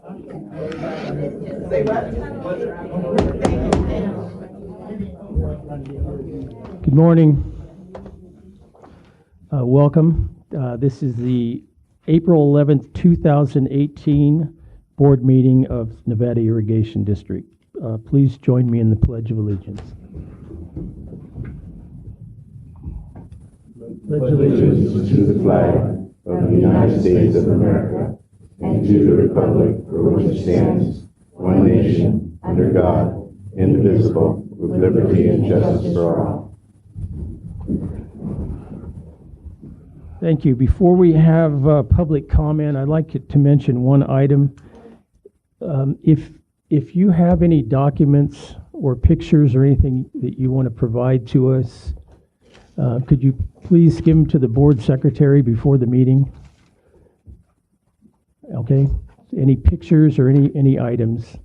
Good morning. Welcome. This is the April 11th, 2018 board meeting of Nevada Irrigation District. Please join me in the Pledge of Allegiance. Pledge allegiance to the flag of the United States of America and to the republic for which it stands, one nation, under God, indivisible, with liberty and justice for all. Thank you. Before we have public comment, I'd like to mention one item. If you have any documents or pictures or anything that you want to provide to us, could you please give them to the board secretary before the meeting? Okay. Any pictures or any items?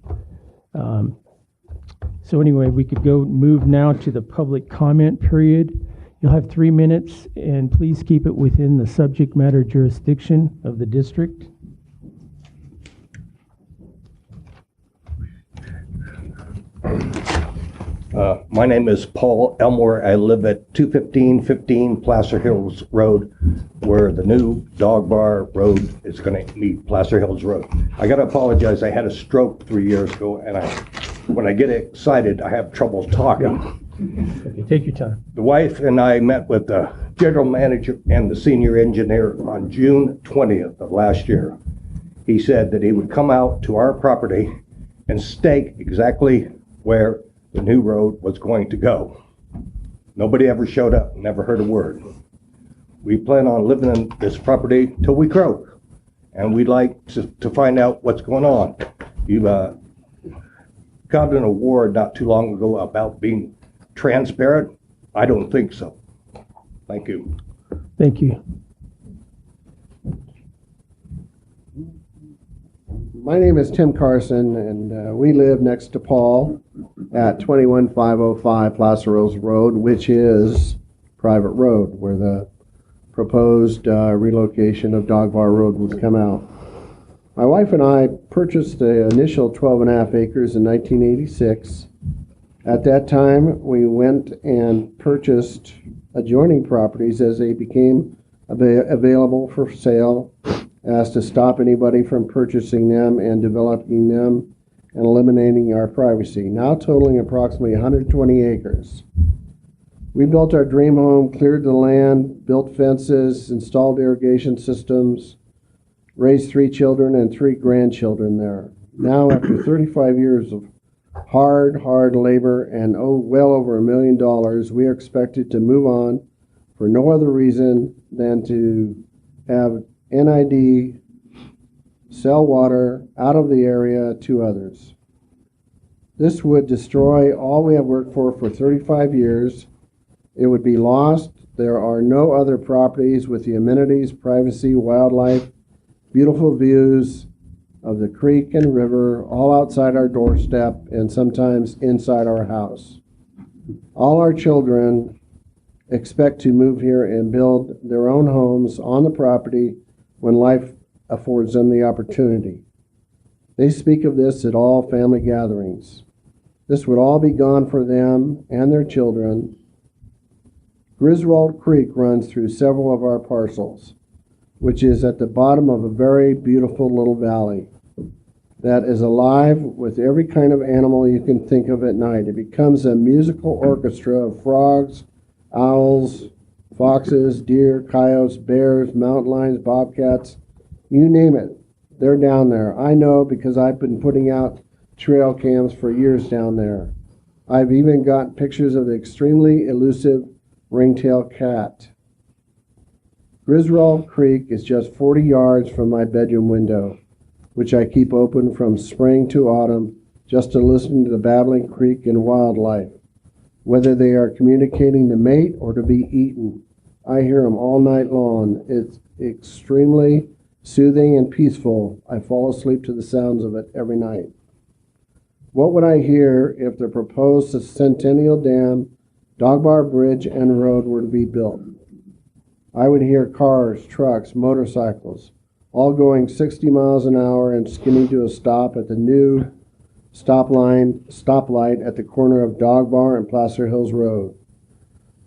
So anyway, we could move now to the public comment period. You'll have 3 minutes, and please keep it within the subject matter jurisdiction of the district. My name is Paul Elmore. I live at 215 Placer Hills Road, where the new dog bar road is going to meet Placer Hills Road. I got to apologize. I had a stroke 3 years ago, and when I get excited, I have trouble talking. Okay, take your time. The wife and I met with the general manager and the senior engineer on June 20th of last year. He said that he would come out to our property and stake exactly where the new road was going to go. Nobody ever showed up, never heard a word. We plan on living in this property till we croak, and we'd like to find out what's going on. You got an award not too long ago about being transparent. I don't think so. Thank you. Thank you. My name is Tim Carson, and we live next to Paul at 21505 Placer Hills Road, which is private road where the proposed relocation of Dog Bar Road would come out. My wife and I purchased the initial 12.5 acres in 1986. At that time, we went and purchased adjoining properties as they became available for sale, as to stop anybody from purchasing them and developing them and eliminating our privacy, now totaling approximately 120 acres. We built our dream home, cleared the land, built fences, installed irrigation systems, raised 3 children and 3 grandchildren there. Now, after 35 years of hard labor and well over $1 million, we are expected to move on for no other reason than to have NID sell water out of the area to others. This would destroy all we have worked for 35 years. It would be lost. There are no other properties with the amenities, privacy, wildlife, beautiful views of the creek and river, all outside our doorstep and sometimes inside our house. All our children expect to move here and build their own homes on the property when life affords them the opportunity. They speak of this at all family gatherings. This would all be gone for them and their children. Griswold Creek runs through several of our parcels, which is at the bottom of a very beautiful little valley that is alive with every kind of animal you can think of at night. It becomes a musical orchestra of frogs, owls, foxes, deer, coyotes, bears, mountain lions, bobcats, you name it. They're down there. I know because I've been putting out trail cams for years down there. I've even got pictures of the extremely elusive ringtail cat. Griswold Creek is just 40 yards from my bedroom window, which I keep open from spring to autumn just to listen to the babbling creek and wildlife. Whether they are communicating to mate or to be eaten, I hear them all night long. It's extremely soothing and peaceful. I fall asleep to the sounds of it every night. What would I hear if the proposed Centennial Dam, Dog Bar Bridge, and road were to be built? I would hear cars, trucks, motorcycles, all going 60 miles an hour and skimming to a stop at the new stoplight at the corner of Dog Bar and Placer Hills Road.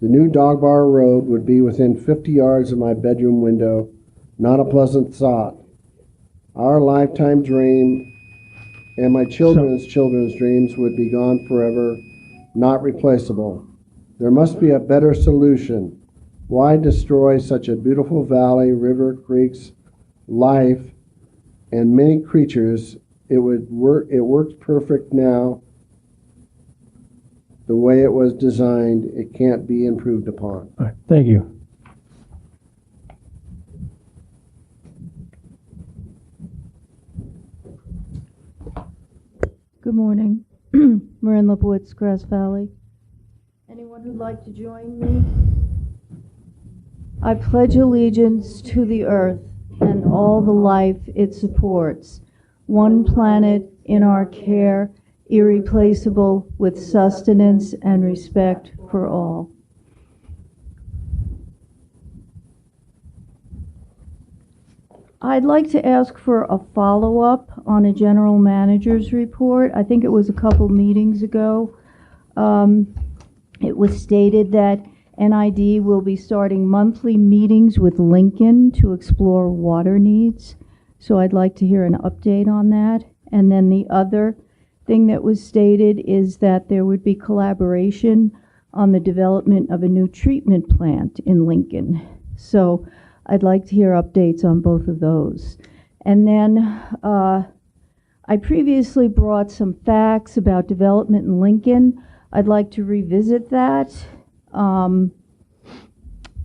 The new Dog Bar Road would be within 50 yards of my bedroom window. Not a pleasant thought. Our lifetime dream and my children's dreams would be gone forever, not replaceable. There must be a better solution. Why destroy such a beautiful valley, river, creeks, life, and many creatures? It works perfect now. The way it was designed, it can't be improved upon. All right, thank you. Good morning. Marin Lipowitz, Grass Valley. Anyone who'd like to join me? I pledge allegiance to the earth and all the life it supports, one planet in our care, irreplaceable with sustenance and respect for all. I'd like to ask for a follow-up on a general manager's report. I think it was a couple meetings ago. It was stated that NID will be starting monthly meetings with Lincoln to explore water needs. So I'd like to hear an update on that. And then the other thing that was stated is that there would be collaboration on the development of a new treatment plant in Lincoln. So I'd like to hear updates on both of those. And then I previously brought some facts about development in Lincoln. I'd like to revisit that.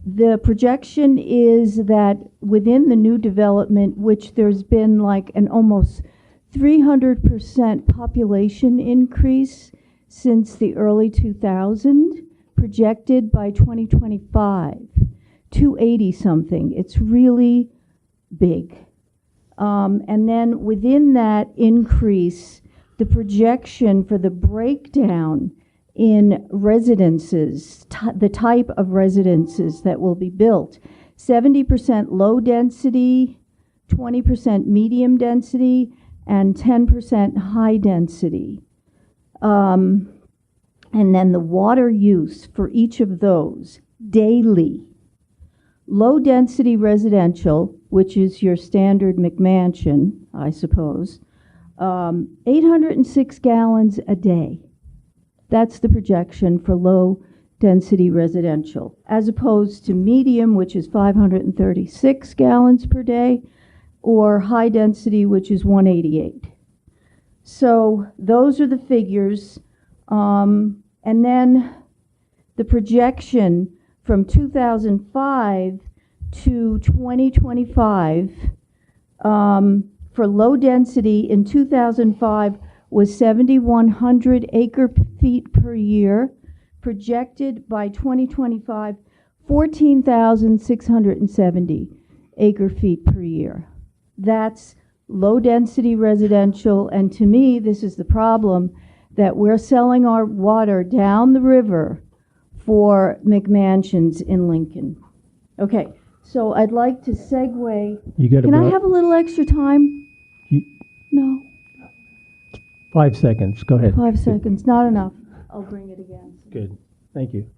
The projection is that within the new development, which there's been like an almost 300% population increase since the early 2000s, projected by 2025. 280 something. It's really big. And then within that increase, the projection for the breakdown in residences, the type of residences that will be built, 70% low density, 20% medium density, and 10% high density. And then the water use for each of those daily. Low density residential, which is your standard McMansion, I suppose, 806 gallons a day. That's the projection for low density residential, as opposed to medium, which is 536 gallons per day, or high density, which is 188. So those are the figures. And then the projection from 2005 to 2025 for low density in 2005 was 7,100 acre feet per year. Projected by 2025, 14,670 acre feet per year. That's low density residential, and to me, this is the problem, that we're selling our water down the river for McMansions in Lincoln. Okay, so I'd like to segue. Can I have a little extra time? No. 5 seconds. Go ahead. 5 seconds, not enough. I'll bring it again. Good. Thank you.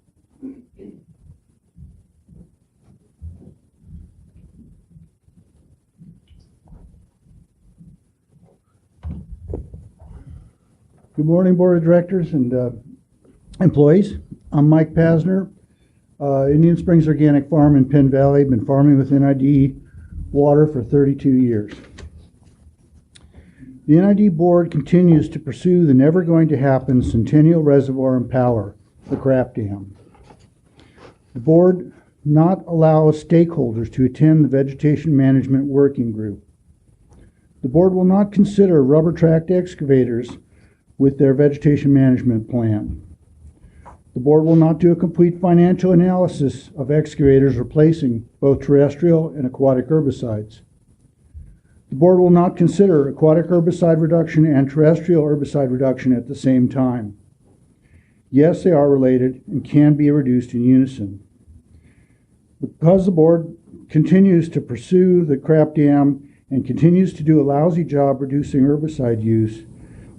Good morning, Board of Directors and employees. I'm Mike Pasner, Indian Springs Organic Farm in Penn Valley. Been farming with NID water for 32 years. The NID Board continues to pursue the never going to happen Centennial Reservoir and Power, the Crap Dam. The Board not allows stakeholders to attend the Vegetation Management Working Group. The Board will not consider rubber tracked excavators with their vegetation management plan. The Board will not do a complete financial analysis of excavators replacing both terrestrial and aquatic herbicides. The Board will not consider aquatic herbicide reduction and terrestrial herbicide reduction at the same time. Yes, they are related and can be reduced in unison. Because the Board continues to pursue the Crap Dam and continues to do a lousy job reducing herbicide use,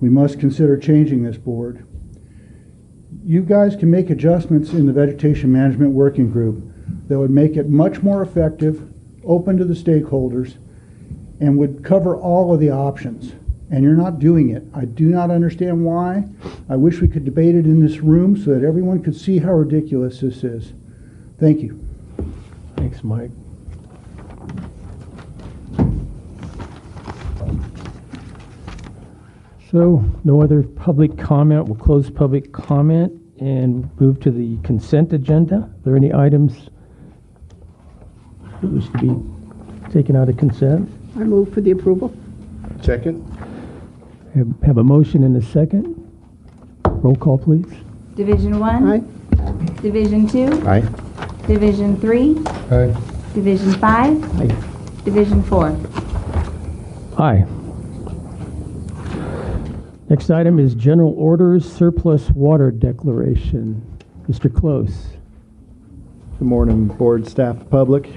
we must consider changing this board. You guys can make adjustments in the Vegetation Management Working Group that would make it much more effective, open to the stakeholders, and would cover all of the options. And you're not doing it. I do not understand why. I wish we could debate it in this room so that everyone could see how ridiculous this is. Thank you. Thanks, Mike. So, no other public comment. We'll close public comment and move to the consent agenda. Are there any items that wish to be taken out of consent? I move for the approval. Second? Have a motion and a second. Roll call, please. Division 1. Aye. Division 2. Aye. Division 3. Aye. Division 5. Aye. Division 4. Aye. Next item is general orders surplus water declaration. Mr. Close. Good morning, board, staff, public.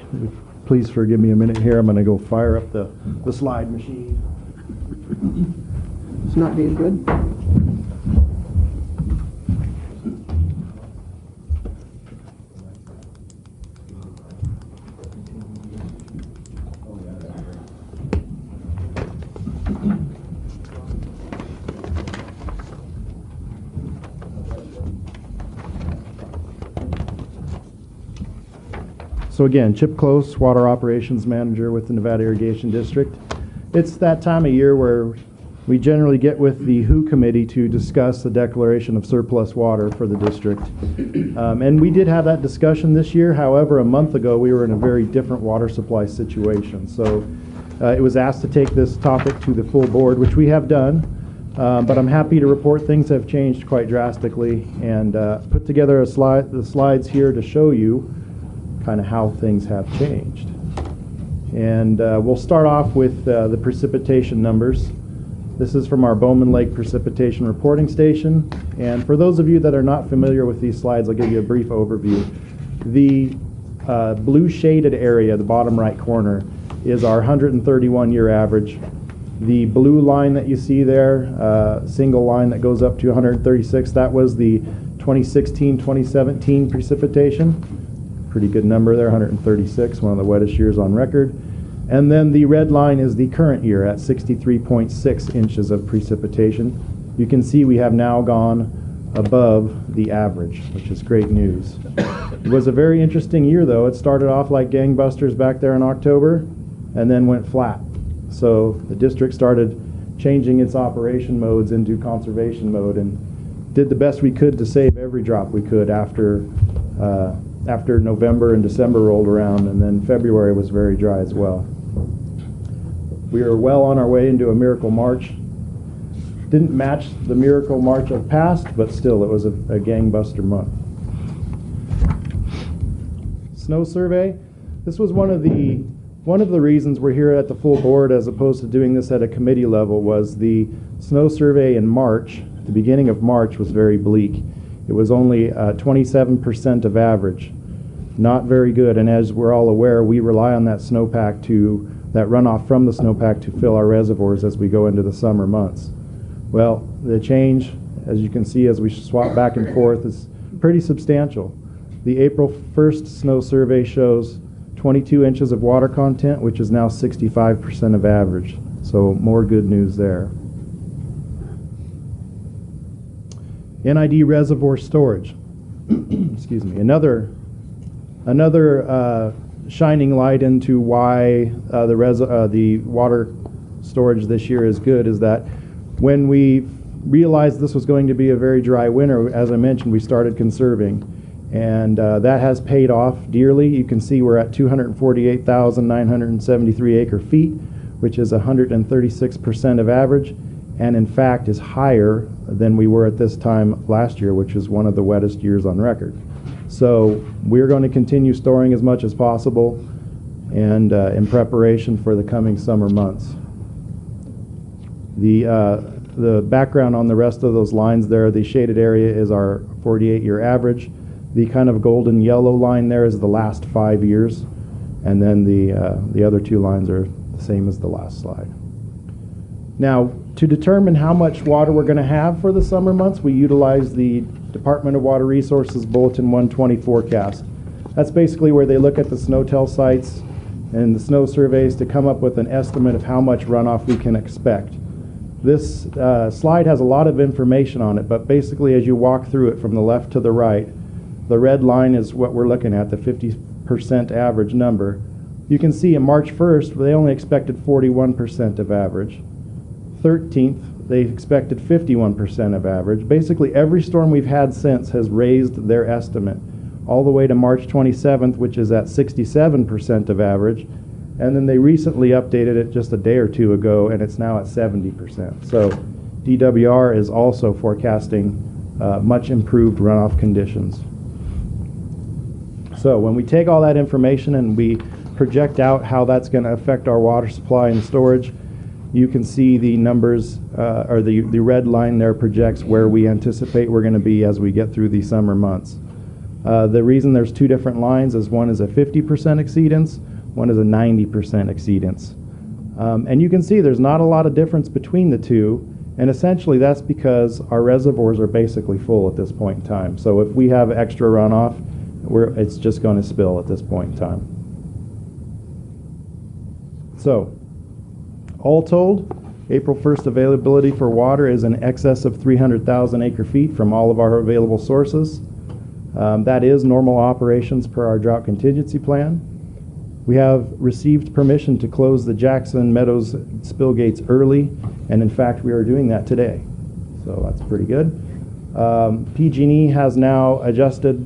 Please forgive me a minute here. I'm going to go fire up the slide machine. It's not being good. So again, Chip Close, Water Operations Manager with the Nevada Irrigation District. It's that time of year where we generally get with the WHO committee to discuss the declaration of surplus water for the district. And we did have that discussion this year. However, a month ago, we were in a very different water supply situation. So it was asked to take this topic to the full board, which we have done. But I'm happy to report things have changed quite drastically, and put together the slides here to show you kind of how things have changed. And we'll start off with the precipitation numbers. This is from our Bowman Lake Precipitation Reporting Station. And for those of you that are not familiar with these slides, I'll give you a brief overview. The blue shaded area, the bottom right corner, is our 131-year average. The blue line that you see there, single line that goes up to 136, that was the 2016-2017 precipitation. Pretty good number there, 136, one of the wettest years on record. And then the red line is the current year at 63.6 inches of precipitation. You can see we have now gone above the average, which is great news. It was a very interesting year, though. It started off like gangbusters back there in October and then went flat. So the district started changing its operation modes into conservation mode and did the best we could to save every drop we could after November and December rolled around, and then February was very dry as well. We are well on our way into a miracle March. Didn't match the miracle March of past, but still it was a gangbuster month. Snow survey. This was one of the reasons we're here at the full board as opposed to doing this at a committee level was the snow survey in March. The beginning of March was very bleak. It was only 27% of average. Not very good, and as we're all aware, we rely on that snowpack that runoff from the snowpack to fill our reservoirs as we go into the summer months. Well, the change, as you can see as we swap back and forth, is pretty substantial. The April 1st snow survey shows 22 inches of water content, which is now 65% of average. So more good news there. NID reservoir storage. Excuse me. Another shining light into why the water storage this year is good is that when we realized this was going to be a very dry winter, as I mentioned, we started conserving, and that has paid off dearly. You can see we're at 248,973 acre feet, which is 136% of average, and in fact is higher than we were at this time last year, which is one of the wettest years on record. So we're going to continue storing as much as possible and in preparation for the coming summer months. The background on the rest of those lines there, the shaded area is our 48-year average. The kind of golden yellow line there is the last 5 years, and then the other two lines are same as the last slide. Now, to determine how much water we're going to have for the summer months, we utilize the Department of Water Resources Bulletin 120 forecast. That's basically where they look at the SNOTEL sites and the snow surveys to come up with an estimate of how much runoff we can expect. This slide has a lot of information on it, but basically as you walk through it from the left to the right, the red line is what we're looking at, the 50% average number. You can see on March 1st, they only expected 41% of average. 13th, they expected 51% of average. Basically, every storm we've had since has raised their estimate, all the way to March 27th, which is at 67% of average. And then they recently updated it just a day or two ago, and it's now at 70%. So DWR is also forecasting much improved runoff conditions. So when we take all that information and we project out how that's going to affect our water supply and storage, you can see the numbers, or the red line there projects where we anticipate we're going to be as we get through the summer months. The reason there's two different lines is one is a 50% exceedance, one is a 90% exceedance. And you can see there's not a lot of difference between the two, and essentially that's because our reservoirs are basically full at this point in time. So if we have extra runoff, it's just going to spill at this point in time. So, all told, April 1st availability for water is in excess of 300,000 acre-feet from all of our available sources. That is normal operations per our drought contingency plan. We have received permission to close the Jackson Meadows spill gates early, and in fact we are doing that today. So that's pretty good. PG&E has now adjusted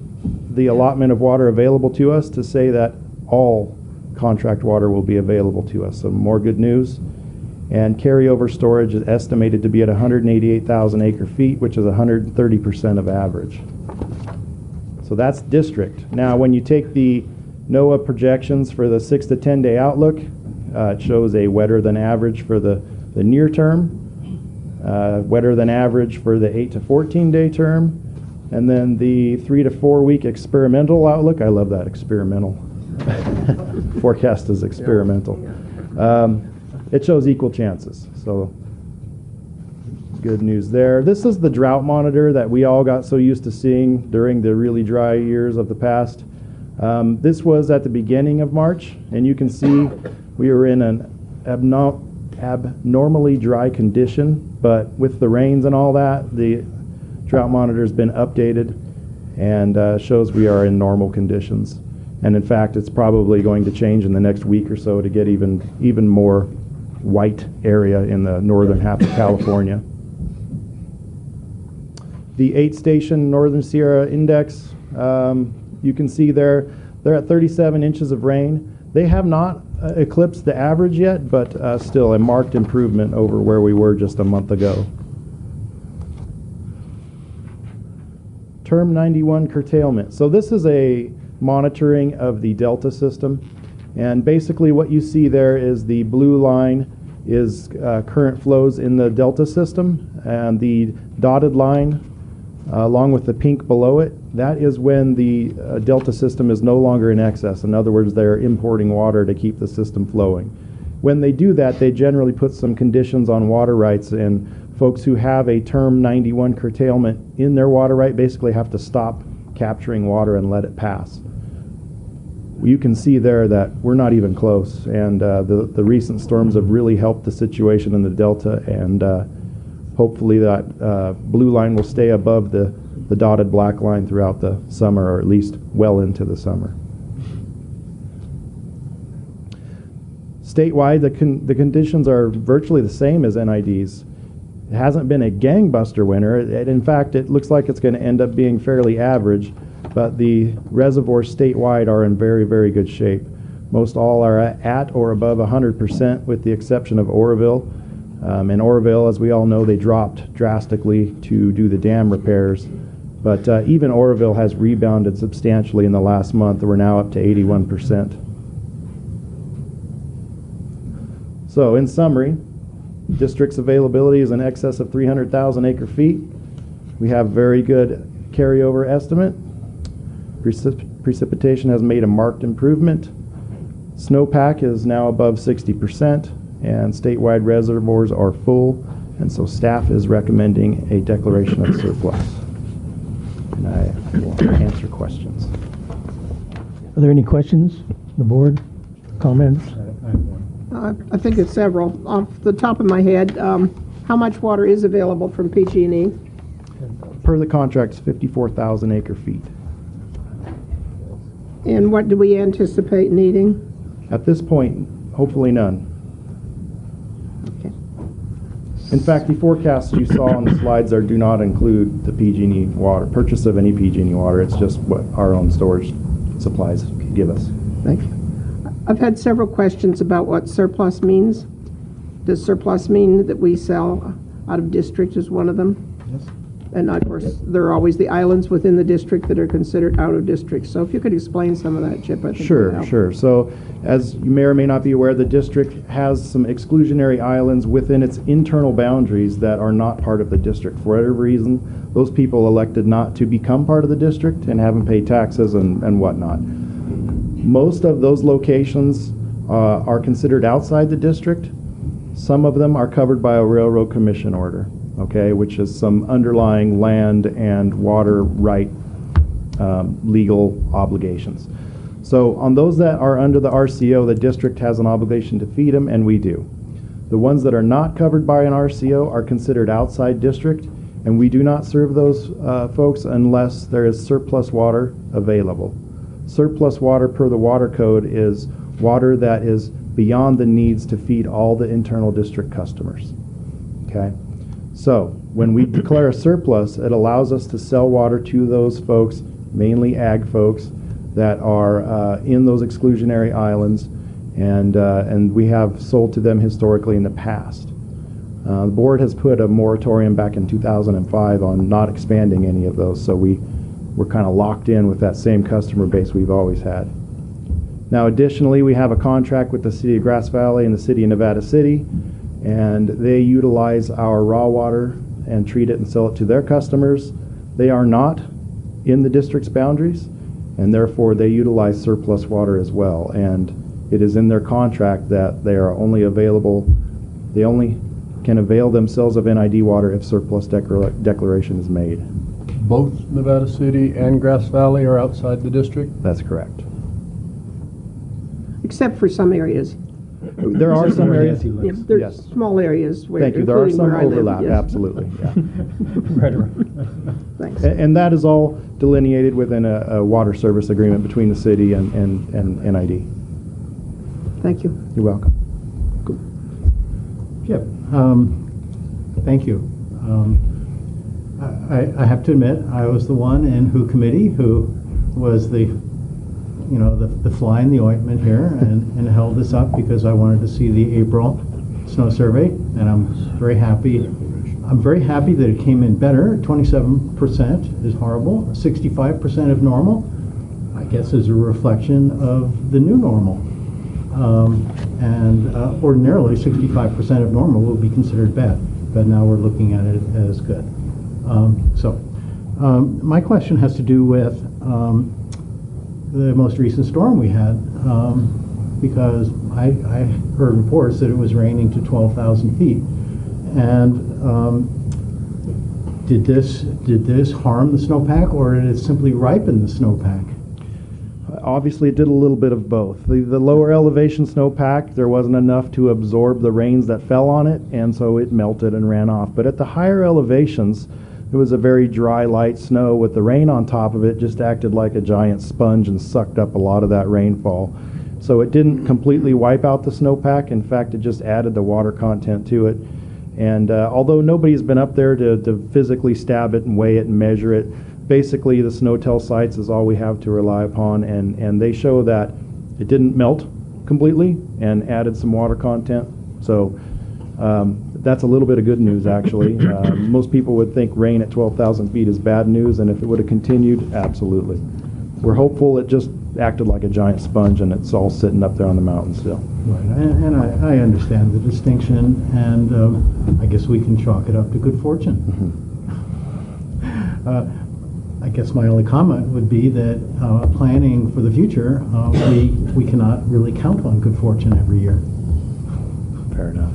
the allotment of water available to us to say that all contract water will be available to us. So more good news. And carryover storage is estimated to be at 188,000 acre-feet, which is 130% of average. So that's district. Now, when you take the NOAA projections for the 6 to 10 day outlook, it shows a wetter than average for the near term, wetter than average for the 8 to 14 day term, and then the 3 to 4 week experimental outlook. I love that, experimental. Forecast is experimental. It shows equal chances. So good news there. This is the drought monitor that we all got so used to seeing during the really dry years of the past. This was at the beginning of March, and you can see we were in an abnormally dry condition, but with the rains and all that, the drought monitor has been updated and shows we are in normal conditions. And in fact, it's probably going to change in the next week or so to get even more white area in the northern half of California. The 8-station Northern Sierra Index, you can see they're at 37 inches of rain. They have not eclipsed the average yet, but still a marked improvement over where we were just a month ago. Term 91 curtailment. So this is a monitoring of the Delta system, and basically what you see there is the blue line is current flows in the Delta system, and the dotted line along with the pink below it, that is when the Delta system is no longer in excess. In other words, they're importing water to keep the system flowing. When they do that, they generally put some conditions on water rights, and folks who have a term 91 curtailment in their water right basically have to stop capturing water and let it pass. You can see there that we're not even close, and the recent storms have really helped the situation in the Delta, and hopefully that blue line will stay above the dotted black line throughout the summer, or at least well into the summer. Statewide, the conditions are virtually the same as NID's. It hasn't been a gangbuster winter. In fact, it looks like it's going to end up being fairly average, but the reservoirs statewide are in very, very good shape. Most all are at or above 100%, with the exception of Oroville. In Oroville, as we all know, they dropped drastically to do the dam repairs. But even Oroville has rebounded substantially in the last month. We're now up to 81%. So in summary, district's availability is in excess of 300,000 acre-feet. We have very good carryover estimate. Precipitation has made a marked improvement. Snowpack is now above 60%, and statewide reservoirs are full, and so staff is recommending a declaration of surplus. And I will answer questions. Are there any questions? The board? Comments? I think it's several. Off the top of my head, how much water is available from PG&E? Per the contracts, 54,000 acre feet. And what do we anticipate needing? At this point, hopefully none. Okay. In fact, the forecasts you saw on the slides there do not include the PG&E water, purchase of any PG&E water. It's just what our own storage supplies give us. Thank you. I've had several questions about what surplus means. Does surplus mean that we sell out of district is one of them? Yes. And of course, there are always the islands within the district that are considered out of district. So if you could explain some of that, Chip, I think would Sure, help. sure. So as you may or may not be aware, the district has some exclusionary islands within its internal boundaries that are not part of the district. For whatever reason, those people elected not to become part of the district and haven't paid taxes and whatnot. Most of those locations are considered outside the district. Some of them are covered by a railroad commission order, okay, which is some underlying land and water right legal obligations. So on those that are under the RCO, the district has an obligation to feed them, and we do. The ones that are not covered by an RCO are considered outside district, and we do not serve those folks unless there is surplus water available. Surplus water per the water code is water that is beyond the needs to feed all the internal district customers, okay? So when we declare a surplus, it allows us to sell water to those folks, mainly ag folks, that are in those exclusionary islands, and we have sold to them historically in the past. The board has put a moratorium back in 2005 on not expanding any of those, so we're kind of locked in with that same customer base we've always had. Now additionally, we have a contract with the City of Grass Valley and the City of Nevada City, and they utilize our raw water and treat it and sell it to their customers. They are not in the district's boundaries, and therefore they utilize surplus water as well. And it is in their contract that they are only available, they only can avail themselves of NID water if surplus declaration is made. Both Nevada City and Grass Valley are outside the district? That's correct. Except for some areas. There are some areas. Yeah, there's Yes. small areas where, Thank you. There are including some where I live, overlap, yes. absolutely. Yeah. Right around. Thanks. And that is all delineated within a water service agreement between the city and NID. Thank you. You're welcome. Chip, thank you. I have to admit, I was the one in WHO committee who was the fly in the ointment here and held this up because I wanted to see the April snow survey, and I'm very happy. I'm very happy that it came in better. 27% is horrible. 65% of normal, I guess, is a reflection of the new normal. Ordinarily, 65% of normal would be considered bad, but now we're looking at it as good. My question has to do with the most recent storm we had, because I heard reports that it was raining to 12,000 feet. And did this harm the snowpack, or did it simply ripen the snowpack? Obviously, it did a little bit of both. The lower elevation snowpack, there wasn't enough to absorb the rains that fell on it, and so it melted and ran off. But at the higher elevations, it was a very dry, light snow with the rain on top of it, just acted like a giant sponge and sucked up a lot of that rainfall. So it didn't completely wipe out the snowpack. In fact, it just added the water content to it. And although nobody's been up there to physically stab it and weigh it and measure it, basically the SNOTEL sites is all we have to rely upon, and they show that it didn't melt completely and added some water content. So that's a little bit of good news, actually. Most people would think rain at 12,000 feet is bad news, and if it would have continued, absolutely. We're hopeful it just acted like a giant sponge and it's all sitting up there on the mountain still. Right, and I understand the distinction, and I guess we can chalk it up to good fortune. I guess my only comment would be that planning for the future, we cannot really count on good fortune every year. Fair enough.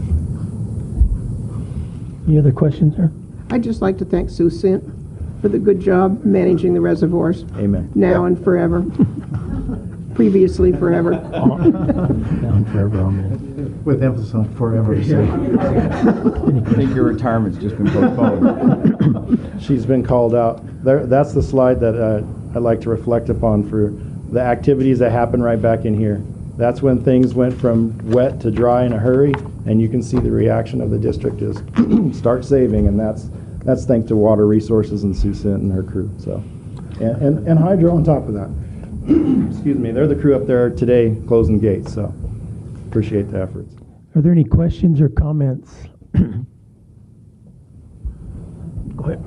Any other questions, sir? I'd just like to thank Sue Sint for the good job managing the reservoirs Amen. now and forever. Previously forever. Down forever on that. With emphasis on forever. I think your retirement's just been postponed. She's been called out. That's the slide that I'd like to reflect upon for the activities that happen right back in here. That's when things went from wet to dry in a hurry, and you can see the reaction of the district is start saving, and that's thanks to Water Resources and Sue Sint and her crew. So, and Hydro on top of that. Excuse me, they're the crew up there today closing gates. So, appreciate the efforts. Are there any questions or comments? Go ahead.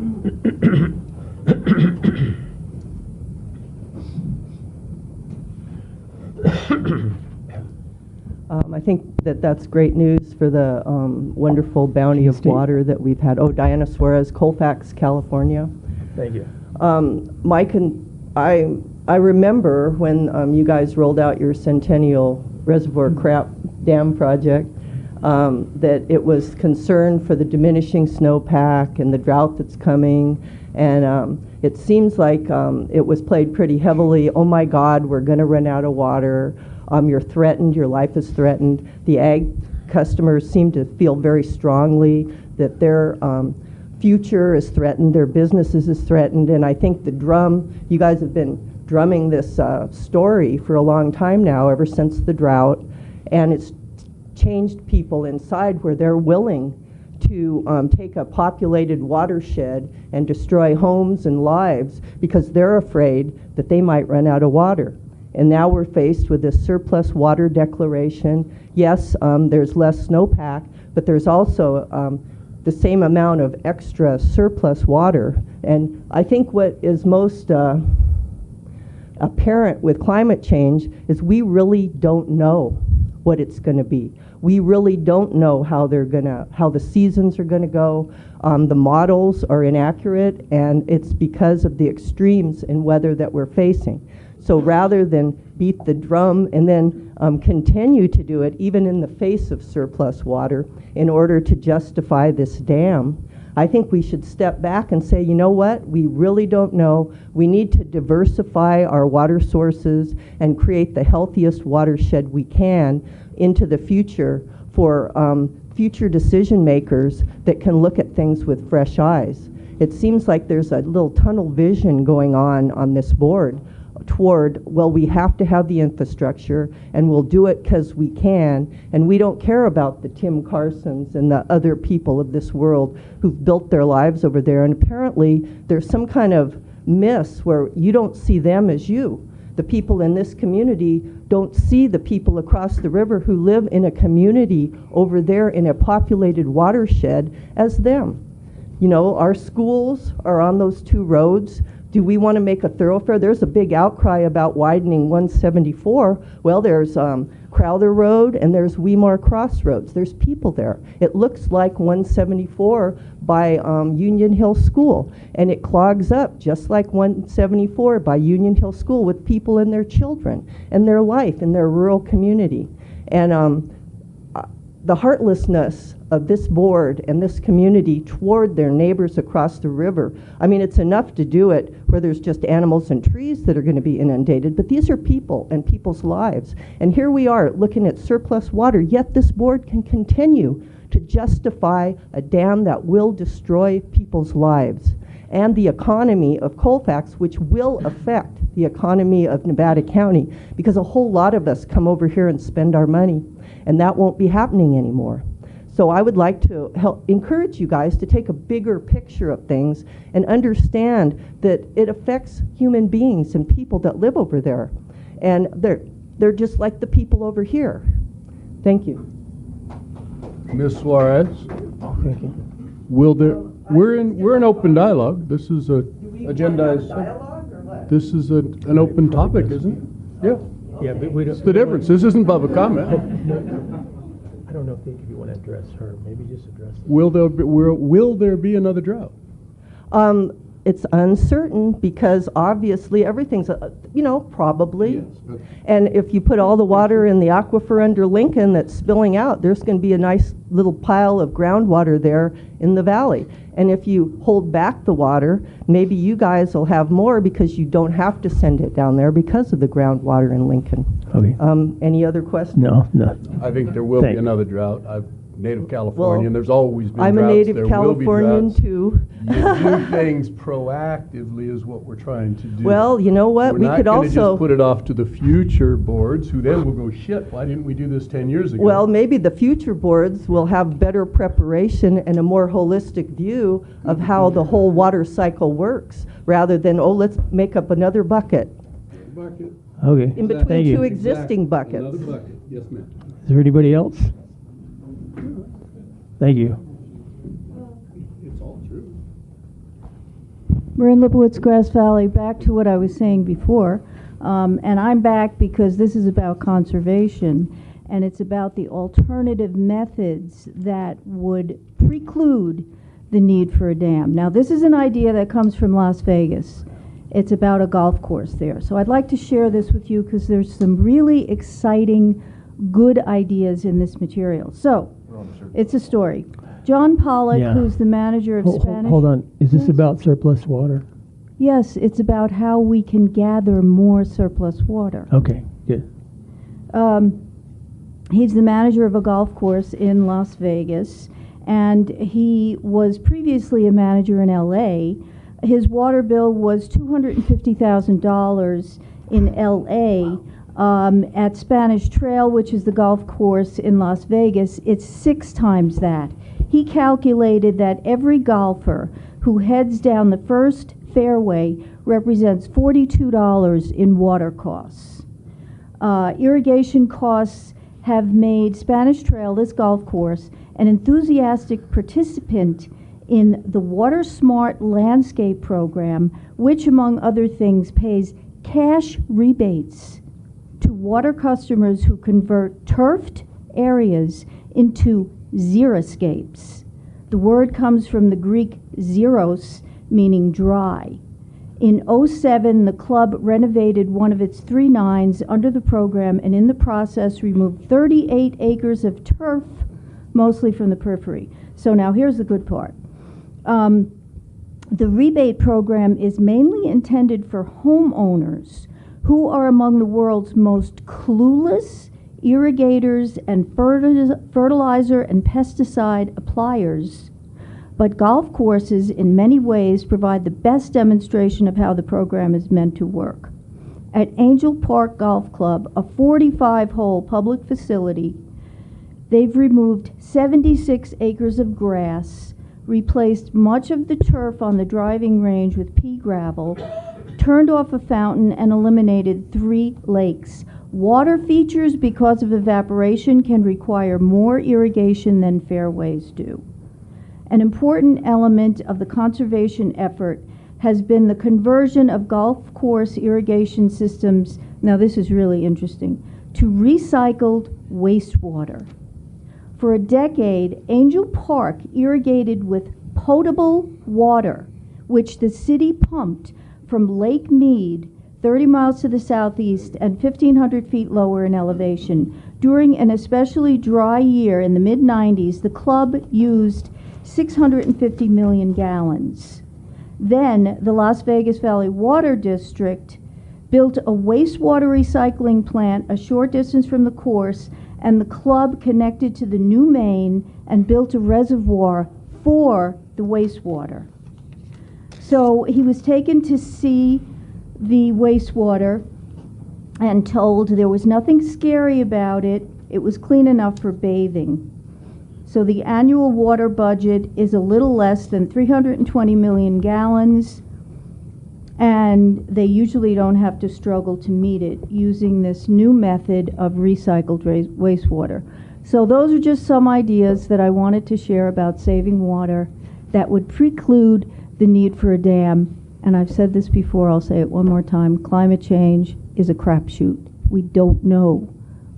I think that that's great news for the wonderful bounty of water that we've had. Oh, Diana Suarez, Colfax, California. Thank you. Mike, I remember when you guys rolled out your Centennial Reservoir Crap Dam project, that it was concern for the diminishing snowpack and the drought that's coming, and it seems like it was played pretty heavily. Oh my God, we're going to run out of water. You're threatened, your life is threatened. The ag customers seem to feel very strongly that their future is threatened, their businesses is threatened, and I think you guys have been drumming this story for a long time now, ever since the drought, and it's changed people inside where they're willing to take a populated watershed and destroy homes and lives because they're afraid that they might run out of water. And now we're faced with this surplus water declaration. Yes, there's less snowpack, but there's also the same amount of extra surplus water. And I think what is most apparent with climate change is we really don't know what it's going to be. We really don't know how the seasons are going to go. The models are inaccurate, and it's because of the extremes in weather that we're facing. So rather than beat the drum and then continue to do it, even in the face of surplus water, in order to justify this dam, I think we should step back and say, you know what, we really don't know. We need to diversify our water sources and create the healthiest watershed we can into the future for future decision makers that can look at things with fresh eyes. It seems like there's a little tunnel vision going on this board toward, well, we have to have the infrastructure and we'll do it because we can, and we don't care about the Tim Carsons and the other people of this world who've built their lives over there. And apparently there's some kind of miss where you don't see them as you. The people in this community don't see the people across the river who live in a community over there in a populated watershed as them. You know, our schools are on those two roads. Do we want to make a thoroughfare? There's a big outcry about widening 174. Well, there's Crowther Road and there's Weimar Crossroads. There's people there. It looks like 174 by Union Hill School, and it clogs up just like 174 by Union Hill School with people and their children and their life in their rural community. And the heartlessness of this board and this community toward their neighbors across the river. I mean, it's enough to do it where there's just animals and trees that are going to be inundated, but these are people and people's lives. And here we are looking at surplus water, yet this board can continue to justify a dam that will destroy people's lives and the economy of Colfax, which will affect the economy of Nevada County, because a whole lot of us come over here and spend our money, and that won't be happening anymore. So I would like to encourage you guys to take a bigger picture of things and understand that it affects human beings and people that live over there. And they're just like the people over here. Thank you. Ms. Suarez, Thank you. we're in open dialogue. This is a agendized. This is an open topic, isn't it? Yeah. Yeah, but we don't. That's the difference. This isn't public comment. I don't know if you want to address her. Maybe just address. Will there be another drought? It's uncertain because obviously everything's, probably. And if you put all the water in the aquifer under Lincoln that's spilling out, there's going to be a nice little pile of groundwater there in the valley. And if you hold back the water, maybe you guys will have more because you don't have to send it down there because of the groundwater in Lincoln. Okay. Any other questions? No. I think there will be Thank- another drought. I'm native Californian. There's always been I'm droughts. a native There will be Californian droughts. too. You do things proactively is what we're trying to do. Well, you know what? We're We not could gonna also, just put it off to the future boards, who then will go, shit, why didn't we do this 10 years ago? well, maybe the future boards will have better preparation and a more holistic view of how the whole water cycle works, rather than, let's make up another bucket Bucket. Okay. in Thank between you. two existing buckets. Another bucket. Yes, ma'am. Is there anybody else? Thank you. It's all true. We're in Lipowitz Grass Valley, back to what I was saying before. And I'm back because this is about conservation, and it's about the alternative methods that would preclude the need for a dam. Now, this is an idea that comes from Las Vegas. It's about a golf course there. So I'd like to share this with you because there's some really exciting, good ideas in this material. So, it's a story. John Pollock, Yeah. who's the manager of Spanish... Hold on. Is this Yes. about surplus water? Yes, it's about how we can gather more surplus water. Okay, good. He's the manager of a golf course in Las Vegas, and he was previously a manager in LA. His water bill was $250,000 in LA. At Spanish Trail, which is the golf course in Las Vegas, it's 6 times that. He calculated that every golfer who heads down the first fairway represents $42 in water costs. Irrigation costs have made Spanish Trail, this golf course, an enthusiastic participant in the Water Smart Landscape Program, which, among other things, pays cash rebates to water customers who convert turfed areas into xeriscapes. The word comes from the Greek xeros, meaning dry. In 2007, the club renovated one of its 3 nines under the program, and in the process removed 38 acres of turf, mostly from the periphery. So now here's the good part. The rebate program is mainly intended for homeowners who are among the world's most clueless irrigators and fertilizer and pesticide appliers. But golf courses, in many ways, provide the best demonstration of how the program is meant to work. At Angel Park Golf Club, a 45-hole public facility, they've removed 76 acres of grass, replaced much of the turf on the driving range with pea gravel, turned off a fountain, and eliminated 3 lakes. Water features, because of evaporation, can require more irrigation than fairways do. An important element of the conservation effort has been the conversion of golf course irrigation systems, now this is really interesting, to recycled wastewater. For a decade, Angel Park irrigated with potable water, which the city pumped from Lake Mead, 30 miles to the southeast and 1,500 feet lower in elevation. During an especially dry year in the mid-90s, the club used 650 million gallons. Then the Las Vegas Valley Water District built a wastewater recycling plant a short distance from the course, and the club connected to the new main and built a reservoir for the wastewater. So he was taken to see the wastewater and told there was nothing scary about it. It was clean enough for bathing. So the annual water budget is a little less than 320 million gallons, and they usually don't have to struggle to meet it using this new method of recycled wastewater. So those are just some ideas that I wanted to share about saving water that would preclude the need for a dam. And I've said this before, I'll say it one more time, climate change is a crapshoot. We don't know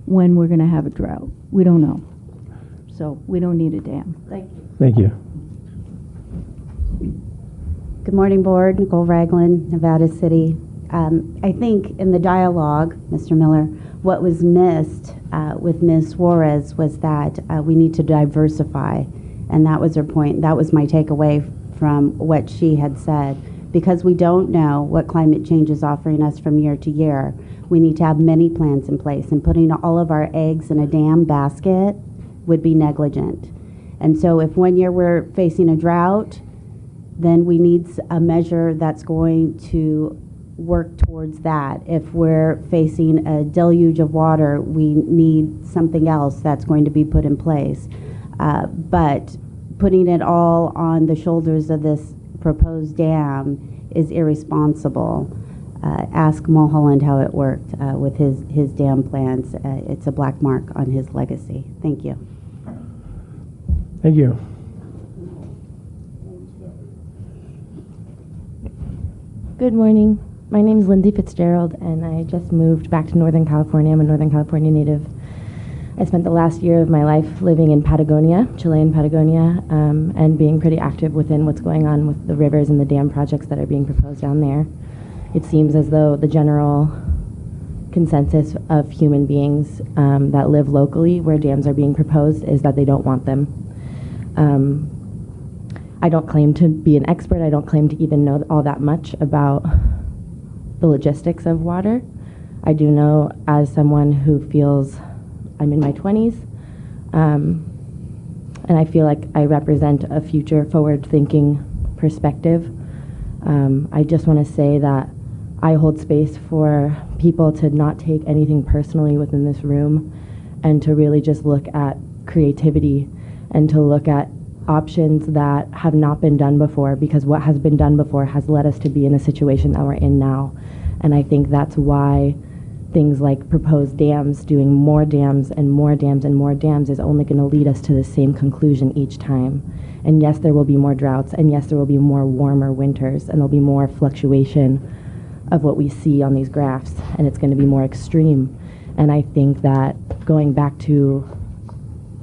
when we're going to have a drought. We don't know. So we don't need a dam. Thank you. Thank you. Good morning, Board. Nicole Ragland, Nevada City. I think in the dialogue, Mr. Miller, what was missed with Ms. Suarez was that we need to diversify, and that was her point. That was my takeaway from what she had said. Because we don't know what climate change is offering us from year to year, we need to have many plans in place, and putting all of our eggs in a damn basket would be negligent. And so if one year we're facing a drought, then we need a measure that's going to work towards that. If we're facing a deluge of water, we need something else that's going to be put in place. But putting it all on the shoulders of this proposed dam is irresponsible. Ask Mulholland how it worked with his dam plans. It's a black mark on his legacy. Thank you. Thank you. Good morning. My name is Lindsay Fitzgerald, and I just moved back to Northern California. I'm a Northern California native. I spent the last year of my life living in Patagonia, Chilean Patagonia, and being pretty active within what's going on with the rivers and the dam projects that are being proposed down there. It seems as though the general consensus of human beings that live locally where dams are being proposed is that they don't want them. I don't claim to be an expert. I don't claim to even know all that much about the logistics of water. I do know, as someone who feels I'm in my 20s, and I feel like I represent a future forward-thinking perspective. I just want to say that I hold space for people to not take anything personally within this room, and to really just look at creativity and to look at options that have not been done before, because what has been done before has led us to be in the situation that we're in now. And I think that's why things like proposed dams, doing more dams and more dams and more dams, is only going to lead us to the same conclusion each time. And yes, there will be more droughts, and yes, there will be more warmer winters, and there'll be more fluctuation of what we see on these graphs, and it's going to be more extreme. And I think that going back to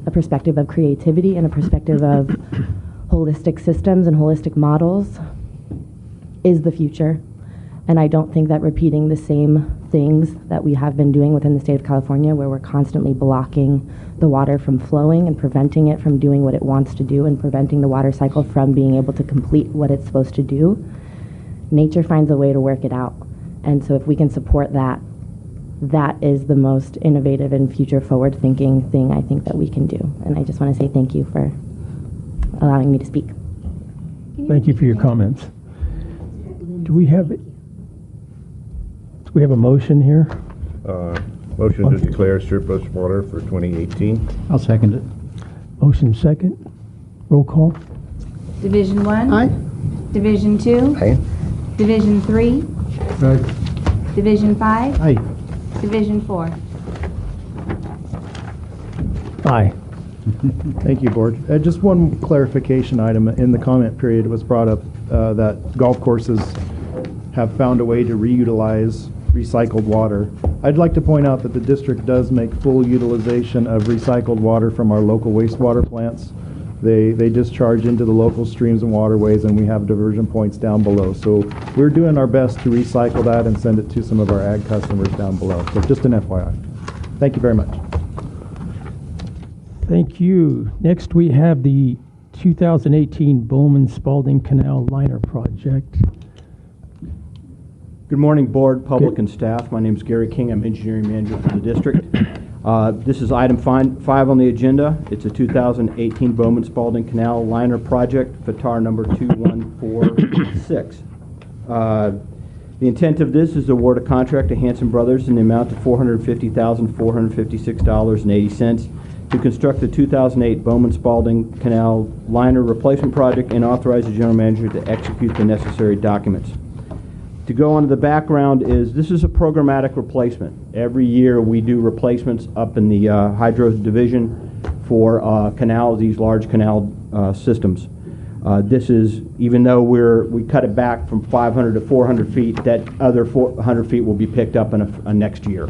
a perspective of creativity and a perspective of holistic systems and holistic models is the future. And I don't think that repeating the same things that we have been doing within the state of California, where we're constantly blocking the water from flowing and preventing it from doing what it wants to do and preventing the water cycle from being able to complete what it's supposed to do, nature finds a way to work it out. And so if we can support that, that is the most innovative and future forward thinking thing I think that we can do. And I just want to say thank you for allowing me to speak. Thank you for your comments. Do we have a motion here? Motion to declare surplus water for 2018. I'll second it. Motion second. Roll call. Division 1. Aye. Division 2. Aye. Division 3. Aye. Division 5. Aye. Division 4. Aye. Thank you, Board. Just one clarification item. In the comment period, it was brought up that golf courses have found a way to reutilize recycled water. I'd like to point out that the district does make full utilization of recycled water from our local wastewater plants. They discharge into the local streams and waterways, and we have diversion points down below. So we're doing our best to recycle that and send it to some of our ag customers down below. So just an FYI. Thank you very much. Thank you. Next, we have the 2018 Bowman-Spalding Canal Liner Project. Good morning, Board, public, and staff. My name is Gary King. I'm engineering manager for the district. This is item 5 on the agenda. It's a 2018 Bowman-Spalding Canal Liner Project, FATAR number 2146. The intent of this is to award a contract to Hanson Brothers in the amount of $450,456.80 to construct the 2008 Bowman-Spalding Canal Liner Replacement Project and authorize the general manager to execute the necessary documents. To go on to the background is this is a programmatic replacement. Every year we do replacements up in the hydro division for canals, these large canal systems. This is, even though we cut it back from 500 to 400 feet, that other 400 feet will be picked up in a next year.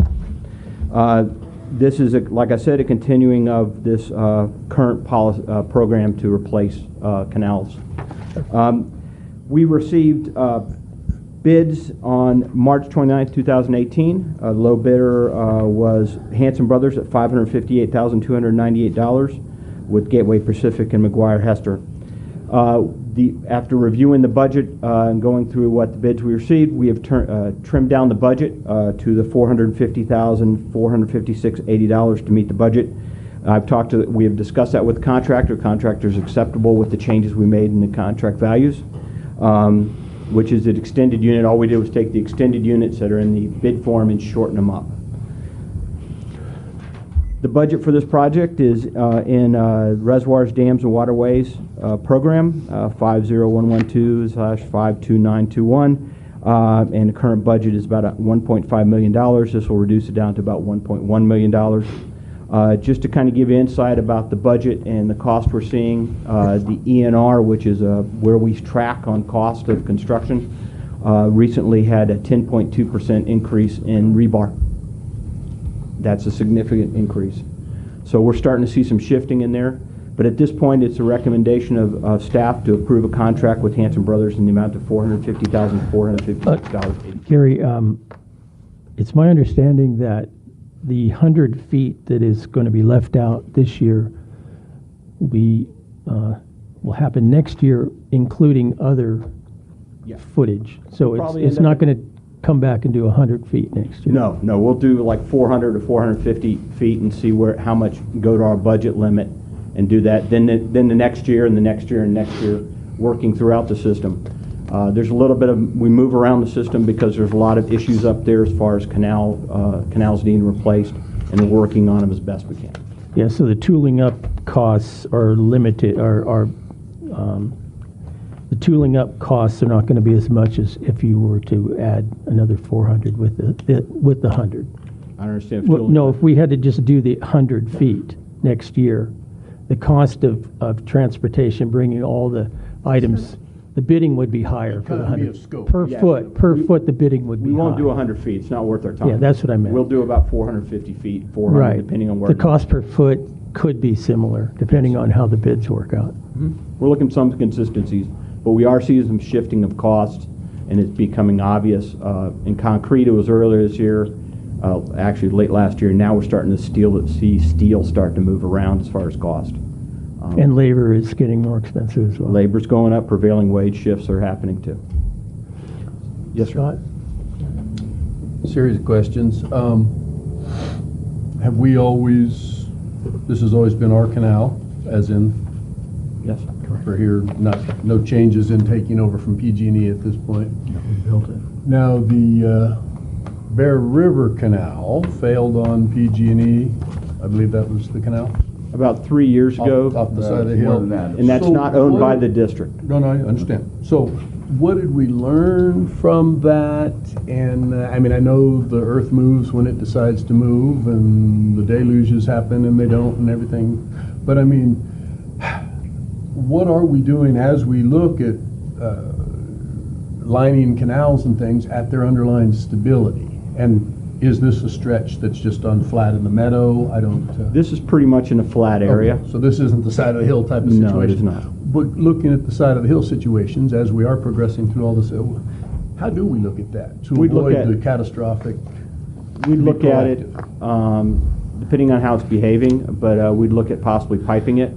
This is, like I said, a continuing of this current program to replace canals. We received bids on March 29th, 2018. The low bidder was Hanson Brothers at $558,298 with Gateway Pacific and McGuire Hester. After reviewing the budget and going through what the bids we received, we have trimmed down the budget to the $450,456.80 to meet the budget. We have discussed that with the contractor. Contractor's acceptable with the changes we made in the contract values, which is an extended unit. All we did was take the extended units that are in the bid form and shorten them up. The budget for this project is in Reservoirs, Dams, and Waterways program, 50112/52921, and the current budget is about $1.5 million. This will reduce it down to about $1.1 million. Just to kind of give you insight about the budget and the cost we're seeing, the ENR, which is where we track on cost of construction, recently had a 10.2% increase in rebar. That's a significant increase. So we're starting to see some shifting in there. But at this point, it's a recommendation of staff to approve a contract with Hanson Brothers in the amount of $450,456. Gary, it's my understanding that the 100 feet that is going to be left out this year will happen next year, including other footage. So it's not going to come back and do 100 feet next year. No, we'll do like 400 to 450 feet and see how much go to our budget limit and do that. Then the next year and the next year and next year, working throughout the system. There's a little bit we move around the system because there's a lot of issues up there as far as canals needing replaced, and we're working on them as best we can. Yeah, so the tooling up costs are limited, the tooling up costs are not going to be as much as if you were to add another 400 with the 100. I don't understand. No, if we had to just do the 100 feet next year, the cost of transportation, bringing all the items, the bidding would be higher for the 100. Per foot, the bidding would be higher. We won't do 100 feet. It's not worth our time. Yeah, that's what I meant. We'll do about 450 feet, 400, depending on where. The cost per foot could be similar, depending on how the bids work out. We're looking for some consistencies, but we are seeing some shifting of costs, and it's becoming obvious. In concrete, it was earlier this year, actually late last year. Now we're starting to see steel start to move around as far as cost. And labor is getting more expensive as well. Labor's going up. Prevailing wage shifts are happening too. Yes, Scott? Series of questions. Have we always, this has always been our canal, as in? Yes. For here, no changes in taking over from PG&E at this point? No, we built it. Now, the Bear River Canal failed on PG&E. I believe that was the canal? About 3 years ago. Off the side of the hill. And that's not owned by the district. No, I understand. So what did we learn from that? And I mean, I know the earth moves when it decides to move, and the deluges happen and they don't and everything. But I mean, what are we doing as we look at lining canals and things at their underlying stability? And is this a stretch that's just on flat in the meadow? I don't... This is pretty much in a flat area. Okay, so this isn't the side of the hill type of situation? No, it is not. But looking at the side of the hill situations, as we are progressing through all this, how do we look at that to avoid the catastrophic? We'd look at it, depending on how it's behaving, but we'd look at possibly piping it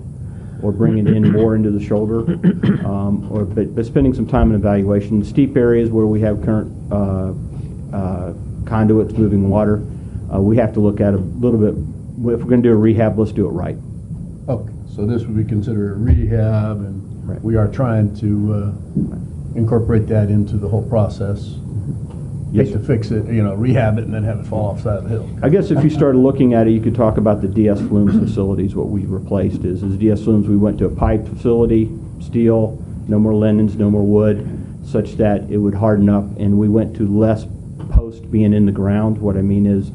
or bringing it in more into the shoulder, but spending some time in evaluation. The steep areas where we have current conduits moving water, we have to look at a little bit. If we're going to do a rehab, let's do it right. Okay, so this would be considered a rehab, and we are trying to incorporate that into the whole process. Yes, to fix it, rehab it and then have it fall off the side of the hill. I guess if you started looking at it, you could talk about the DS Flumes facilities. What we replaced is DS Flumes. We went to a pipe facility, steel, no more linens, no more wood, such that it would harden up, and we went to less post being in the ground. What I mean is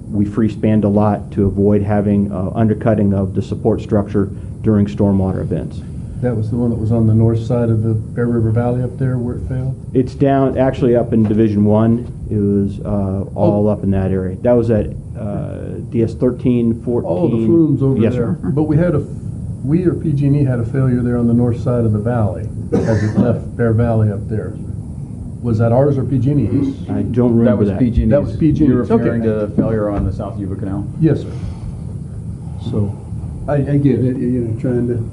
we free spanned a lot to avoid having undercutting of the support structure during stormwater events. That was the one that was on the north side of the Bear River Valley up there where it failed? It's down, actually up in Division 1. It was all up in that area. That was at DS 13, 14. Oh, the flumes over yes, there. Sir. But we or PG&E had a failure there on the north side of the valley. as it left Bear Valley up there. Was that ours or PG&E's? I don't That remember was that. PG&E's. That was PG&E's, You're referring okay. to failure on the South Yuba Canal? Yes, sir. So, I get it, trying to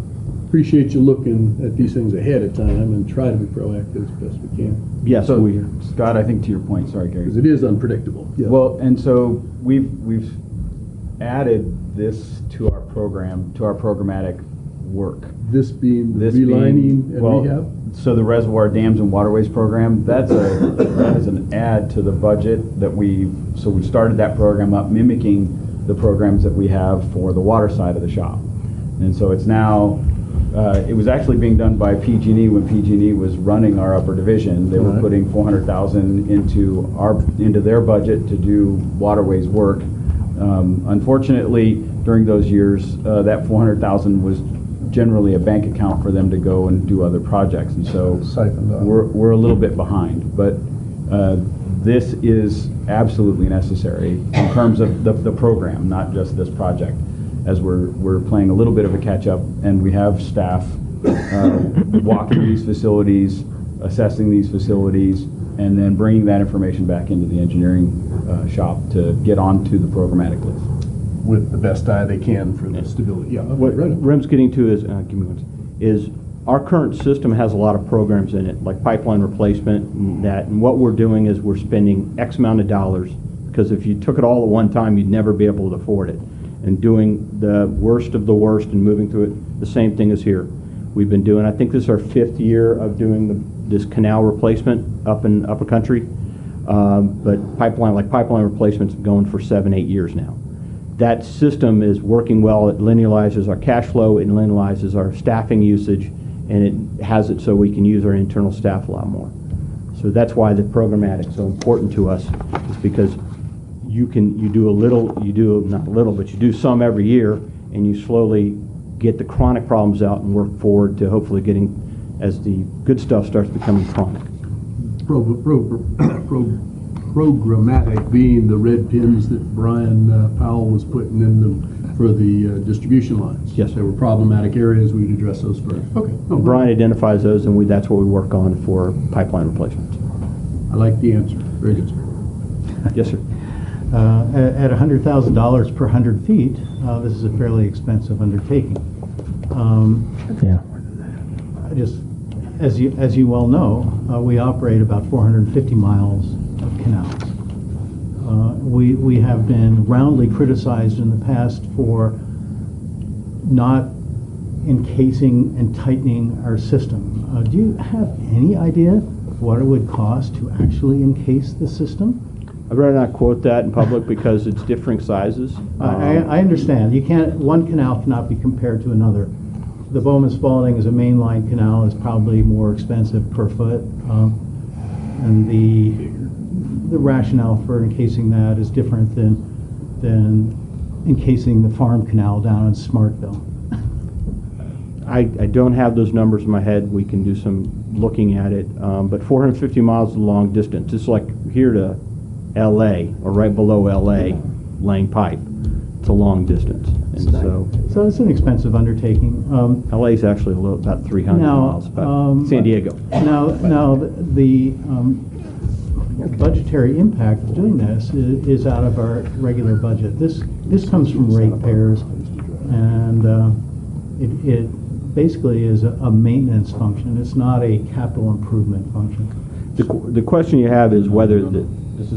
appreciate you looking at these things ahead of time and try to be proactive as best we can. Yes, So, we are. Scott, I think to your point, sorry, Gary. Because it is unpredictable. Yeah. Well, and so we've added this to our program, to our programmatic work. This being the This relining being, and well, rehab? so the Reservoir Dams and Waterways program, that is an add to the budget that we started that program up mimicking the programs that we have for the water side of the shop. And so it's now, it was actually being done by PG&E when PG&E was running our upper division. They were putting $400,000 into their budget to do waterways work. Unfortunately, during those years, that $400,000 was generally a bank account for them to go and do other projects, and so we're a little bit behind. But this is absolutely necessary in terms of the program, not just this project, as we're playing a little bit of a catch up, and we have staff walking these facilities, assessing these facilities, and then bringing that information back into the engineering shop to get onto the programmatic list. With the best eye they can for the stability. Yeah. What Rem's getting to is, give me one second, is our current system has a lot of programs in it, like pipeline replacement and that. And what we're doing is we're spending X amount of dollars, because if you took it all at one time, you'd never be able to afford it. And doing the worst of the worst and moving through it, the same thing is here. We've been doing, I think this is our 5th year of doing this canal replacement up in upper country. But pipeline replacement's going for 7-8 years now. That system is working well. It linealizes our cash flow, it linealizes our staffing usage, and it has it so we can use our internal staff a lot more. So that's why the programmatic is so important to us, is because you do some every year, and you slowly get the chronic problems out and work forward to hopefully getting, as the good stuff starts becoming chronic. Programmatic being the red pins that Brian Powell was putting in for the distribution lines. Yes. There were problematic areas, we'd address those first. Okay. No, Brian identifies those, and that's what we work on for pipeline replacements. I like the answer. Very good, sir. Yes, sir. At $100,000 per 100 feet, this is a fairly expensive undertaking. Yeah. As you well know, we operate about 450 miles of canals. We have been roundly criticized in the past for not encasing and tightening our system. Do you have any idea what it would cost to actually encase the system? I'd rather not quote that in public because it's differing sizes. I understand. One canal cannot be compared to another. The Bowman Spalding is a mainline canal, is probably more expensive per foot, and the rationale for encasing that is different than encasing the farm canal down in Smartville. I don't have those numbers in my head. We can do some looking at it, but 450 miles is a long distance. It's like here to L.A. or right below L.A. laying pipe. It's a long distance, and so it's an expensive undertaking. L.A. is actually about 300 miles, about San Diego. Now the budgetary impact of doing this is out of our regular budget. This comes from ratepayers, and it basically is a maintenance function. It's not a capital improvement function. The question you have is whether this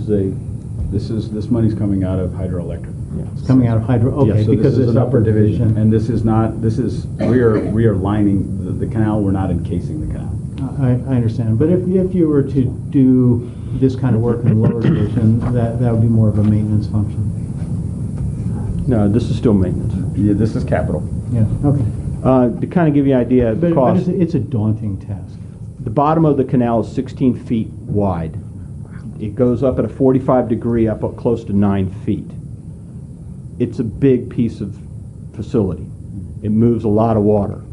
money's coming out of hydroelectric. Yeah. It's coming out of hydro. Okay, so because this is it's an upper division, and we are lining the canal. We're not encasing the canal. I understand, but if you were to do this kind of work in the lower division, that would be more of a maintenance function. No, this is still maintenance. Yeah, this is capital. Yeah. Okay. To kind of give you an idea of the cost, but it's a daunting task. The bottom of the canal is 16 feet wide. It goes up at a 45 degree up close to 9 feet. It's a big piece of facility. It moves a lot of water,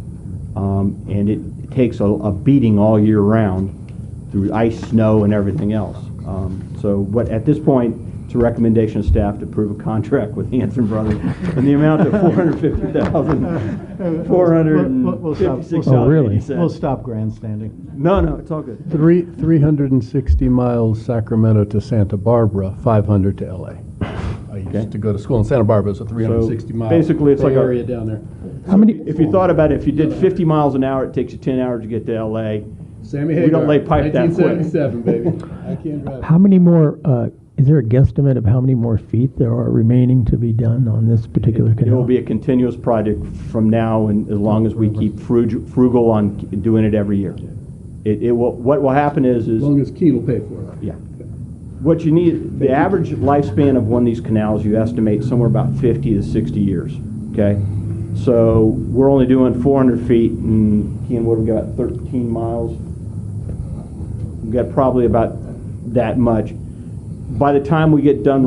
and it takes a beating all year round through ice, snow, and everything else. So at this point, It's a recommendation of staff to approve a contract with Hanson Brothers in the amount of $450,456. Oh, really? We'll stop grandstanding. No, it's all good. 360 miles Sacramento to Santa Barbara, 500 to LA. I used to go to school in Santa Barbara, so 360 miles. Basically, it's Bay like area down there. How many? If you thought about it, if you did 50 miles an hour, it takes you 10 hours to get to LA. Sammy We don't Hagar, lay pipe that quick. 1977, baby. I can't drive. How many more, is there a guesstimate of how many more feet there are remaining to be done on this particular It canal? will be a continuous project from now, and as long as we keep frugal on doing it every year. It will. What will happen is As long as Keene will pay for it. yeah. What you need, the average lifespan of one of these canals, you estimate somewhere about 50 to 60 years. Okay, so we're only doing 400 feet, and Keene, what have we got? 13 miles. We've got probably about that much. By the time we get done,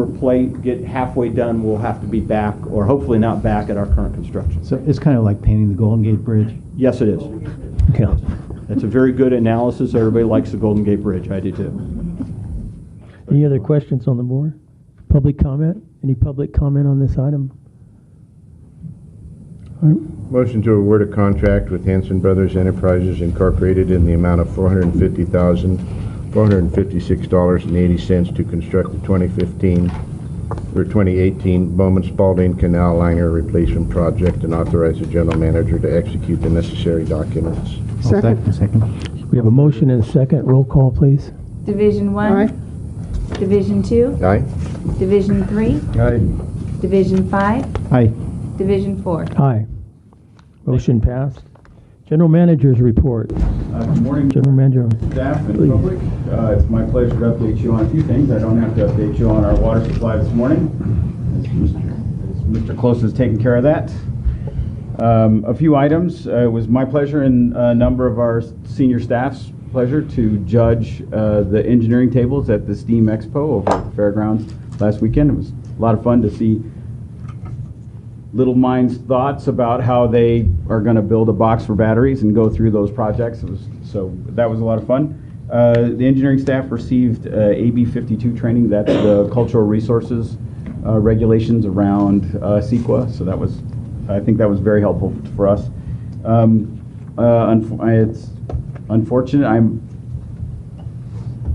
get halfway done, we'll have to be back, or hopefully not back at our current construction. So it's kind of like painting the Golden Gate Bridge. Yes, it is. Yeah. That's a very good analysis. Everybody likes the Golden Gate Bridge. I do too. Any other questions on the board? Public comment? Any public comment on this item? All right. Motion to award a contract with Hanson Brothers Enterprises Incorporated in the amount of $450,456.80 to construct the 2018 Bowman-Spalding Canal Liner Replacement Project and authorize the general manager to execute the necessary documents. Second. We have a motion and a second. Roll call, please. Division 1. Aye. Division 2. Aye. Division 3. Aye. Division 5. Aye. Division 4. Aye. Motion passed. General Manager's report. Good morning, General Manager. staff and Please. public. It's my pleasure to update you on a few things. I don't have to update you on our water supply this morning. As Mr. Close has taken care of that. A few items. It was my pleasure and a number of our senior staff's pleasure to judge the engineering tables at the STEAM Expo over at the fairgrounds last weekend. It was a lot of fun to see Little Minds' thoughts about how they are going to build a box for batteries and go through those projects. So that was a lot of fun. The engineering staff received AB 52 training. That's the cultural resources regulations around CEQA. So I think that was very helpful for us. It's unfortunate.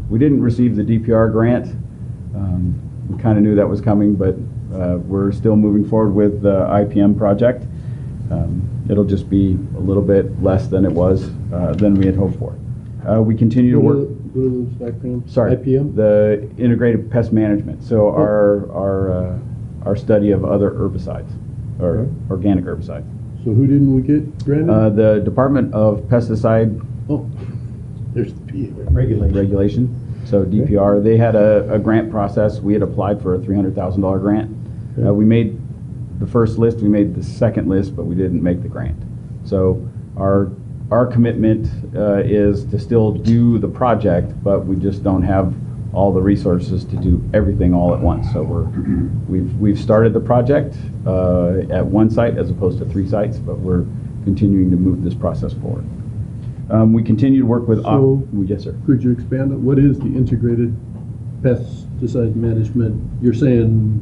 We didn't receive the DPR grant. We kind of knew that was coming, but we're still moving forward with the IPM project. It'll just be a little bit less than it was than we had hoped for. We continue to work. Sorry, IPM? the integrated pest management. So our study of other herbicides or organic herbicides. So who didn't we get granted? The Department of Pesticide Oh, there's the P. Regulation. So DPR, they had a grant process. We had applied for a $300,000 grant. We made the first list, we made the second list, but we didn't make the grant. So our commitment is to still do the project, but we just don't have all the resources to do everything all at once. So we've started the project at one site as opposed to 3 sites, but we're continuing to move this process forward. We continue to work with. Yes, sir. Could you expand on what is the integrated pesticide management? You're saying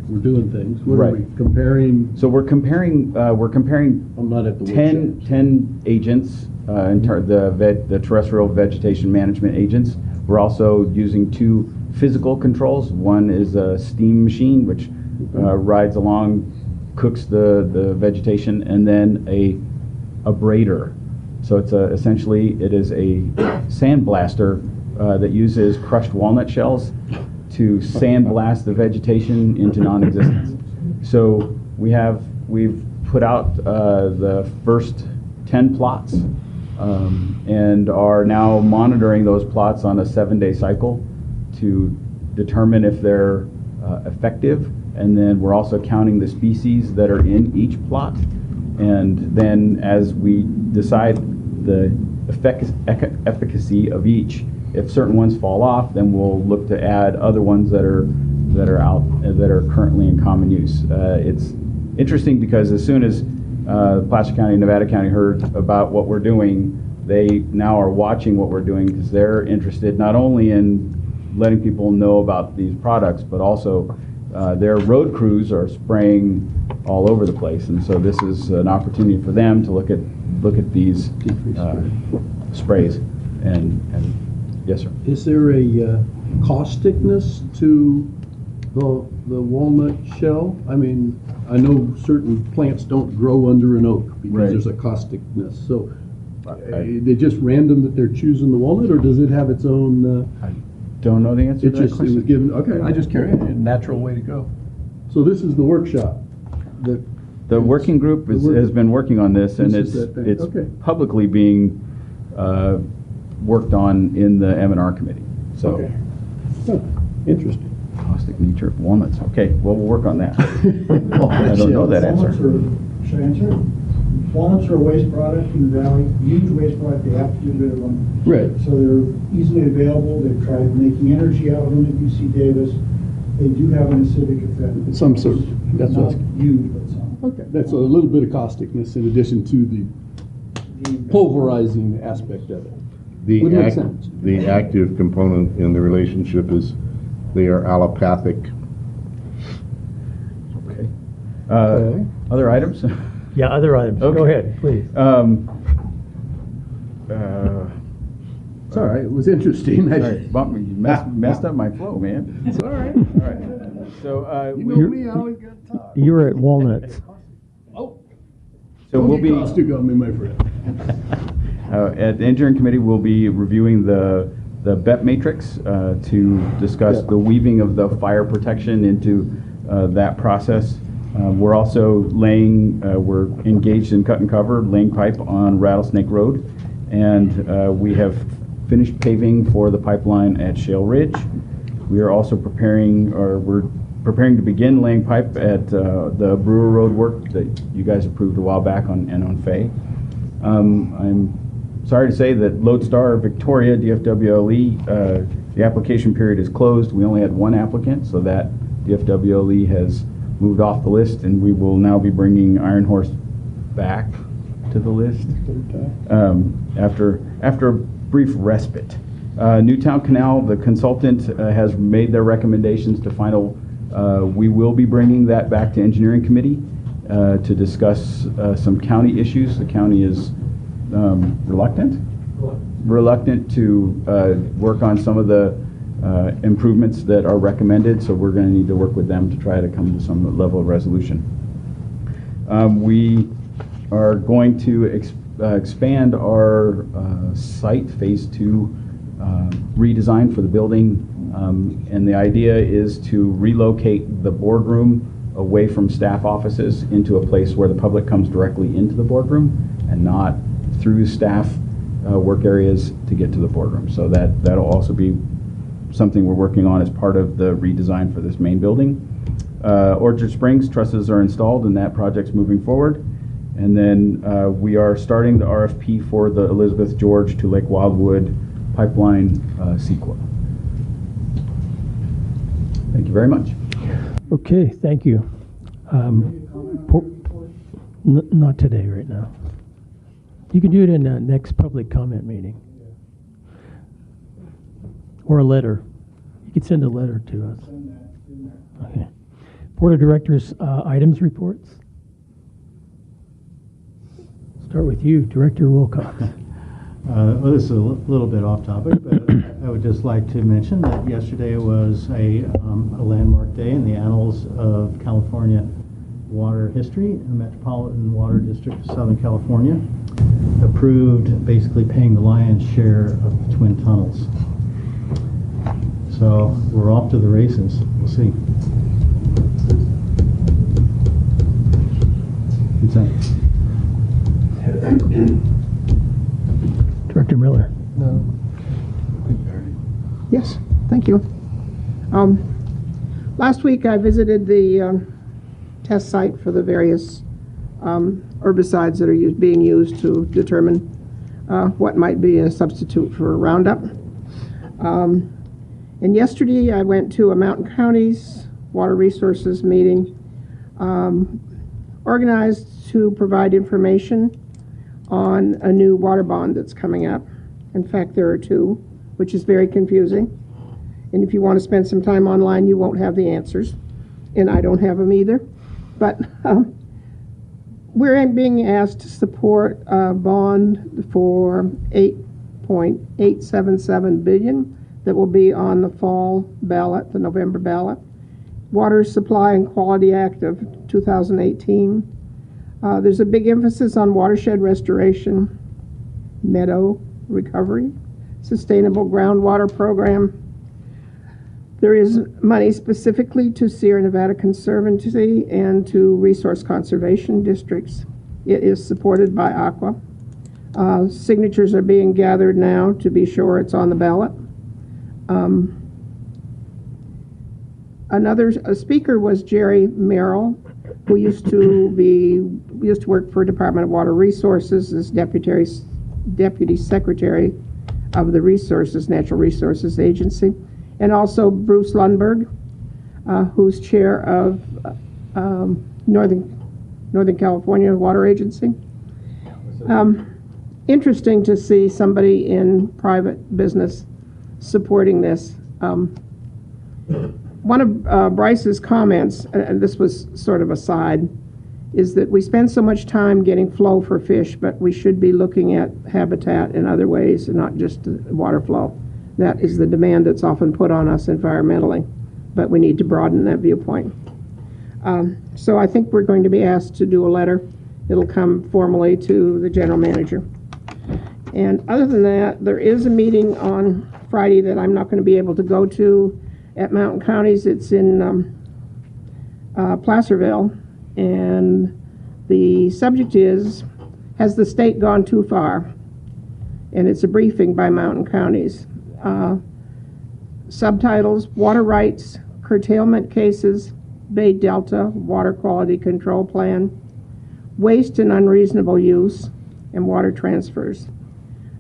we're doing things. What are Right. we comparing? So we're comparing. I'm not at the 10 agents the terrestrial vegetation management agents. We're also using 2 physical controls. One is a steam machine, which rides along, cooks the vegetation, and then a braider. So it's essentially it is a sandblaster that uses crushed walnut shells to sandblast the vegetation into non-existence. So we've put out the first 10 plots and are now monitoring those plots on a 7-day cycle to determine if they're effective. And then we're also counting the species that are in each plot. And then as we decide the efficacy of each, if certain ones fall off, then we'll look to add other ones that are currently in common use. It's interesting because as soon as Placer County and Nevada County heard about what we're doing, they now are watching what we're doing because they're interested not only in letting people know about these products, but also their road crews are spraying all over the place, and so this is an opportunity for them to look at these sprays. And yes, sir. Is there a causticness to the walnut shell? I mean, I know certain plants don't grow under an oak because Right. there's a causticness. So they just random that they're choosing the walnut, or does it have its own? I don't know the answer to that It was question. given. Okay, I just carry it. A natural way to go. So this is the workshop. The working group has been working on this, and This is that thing. it's Okay. publicly being worked on in the M&R committee. So, Okay. Huh, interesting. caustic nature of walnuts. Okay, well, we'll work on that. I don't know that answer. Should I answer? Walnuts are a waste product in the valley, huge waste product, they have to get rid of them. Right. So they're easily available, they've tried making energy out of them at UC Davis. They do have an acidic effect. Some sort. That's Not what's. huge, but some. Okay, that's a little bit of causticness in addition to the pulverizing aspect of it. Would make sense. The active component in the relationship is they are allopathic. Okay. Okay. Other items? Yeah, other items. Go Okay. ahead, please. It's all right. It was interesting. Sorry, bumped me. You messed up my flow, man. It's all right. All right. So You know me, I always got to talk. You were at Walnuts. Oh, so don't we'll get be caustic on me, my friend. at the engineering committee. We'll be reviewing the BEP matrix to discuss the weaving of the fire protection into that process. We're also we're engaged in cut and cover, laying pipe on Rattlesnake Road, and we have finished paving for the pipeline at Shale Ridge. We are also we're preparing to begin laying pipe at the Brewer Road work that you guys approved a while back on Fay. I'm sorry to say that Lodestar Victoria DFWLE, the application period is closed. We only had one applicant, so that DFWLE has moved off the list, and we will now be bringing Iron Horse back to the list after a brief respite. Newtown Canal, the consultant has made their recommendations to final. We will be bringing that back to engineering committee to discuss some county issues. The county is reluctant to work on some of the improvements that are recommended, so we're going to need to work with them to try to come to some level of resolution. We are going to expand our site phase 2 redesign for the building, and the idea is to relocate the boardroom away from staff offices into a place where the public comes directly into the boardroom and not through staff work areas to get to the boardroom. So that'll also be something we're working on as part of the redesign for this main building. Orchard Springs trusses are installed, and that project's moving forward. And then we are starting the RFP for the Elizabeth George to Lake Wildwood pipeline CEQA. Thank you very much. Okay, thank you. Not today, right now. You can do it in the next public comment meeting. Or a letter. You could send a letter to us. Okay. Board of Directors items reports. Start with you, Director Wilcox. Well, this is a little bit off topic, but I would just like to mention that yesterday was a landmark day in the annals of California water history. The Metropolitan Water District of Southern California approved basically paying the lion's share of the twin tunnels. So we're off to the races. We'll see. Consent. Director Miller. Yes, thank you. Last week I visited the test site for the various herbicides that are being used to determine what might be a substitute for Roundup. And yesterday I went to a Mountain Counties Water Resources meeting organized to provide information on a new water bond that's coming up. In fact, there are two, which is very confusing. And if you want to spend some time online, you won't have the answers. And I don't have them either. But we're being asked to support a bond for $8.877 billion that will be on the fall ballot, the November ballot. Water Supply and Quality Act of 2018. There's a big emphasis on watershed restoration, meadow recovery, sustainable groundwater program. There is money specifically to Sierra Nevada Conservancy and to resource conservation districts. It is supported by Aqua. Signatures are being gathered now to be sure it's on the ballot. Another speaker was Jerry Merrill, who used to work for Department of Water Resources as Deputy Secretary of the Natural Resources Agency, and also Bruce Lundberg, who's chair of Northern California Water Agency. Interesting to see somebody in private business supporting this. One of Bryce's comments, and this was sort of aside, is that we spend so much time getting flow for fish, but we should be looking at habitat in other ways and not just water flow. That is the demand that's often put on us environmentally, but we need to broaden that viewpoint. So I think we're going to be asked to do a letter. It'll come formally to the general manager. And other than that, there is a meeting on Friday that I'm not going to be able to go to at Mountain Counties. It's in Placerville, and the subject is, has the state gone too far? And it's a briefing by Mountain Counties. Subtitles: water rights, curtailment cases, Bay Delta Water Quality Control Plan, waste and unreasonable use, and water transfers.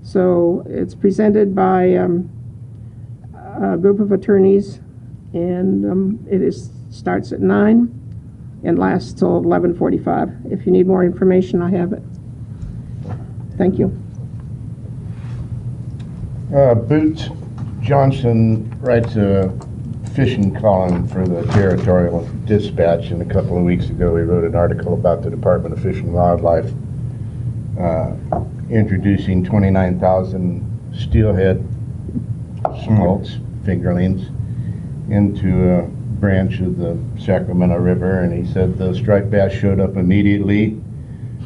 So it's presented by a group of attorneys, and starts at 9 and lasts till 11:45. If you need more information, I have it. Thank you. Boots Johnson writes a fishing column for the Territorial Dispatch, and a couple of weeks ago he wrote an article about the Department of Fish and Wildlife introducing 29,000 steelhead smolts, fingerlings, into a branch of the Sacramento River, and he said the striped bass showed up immediately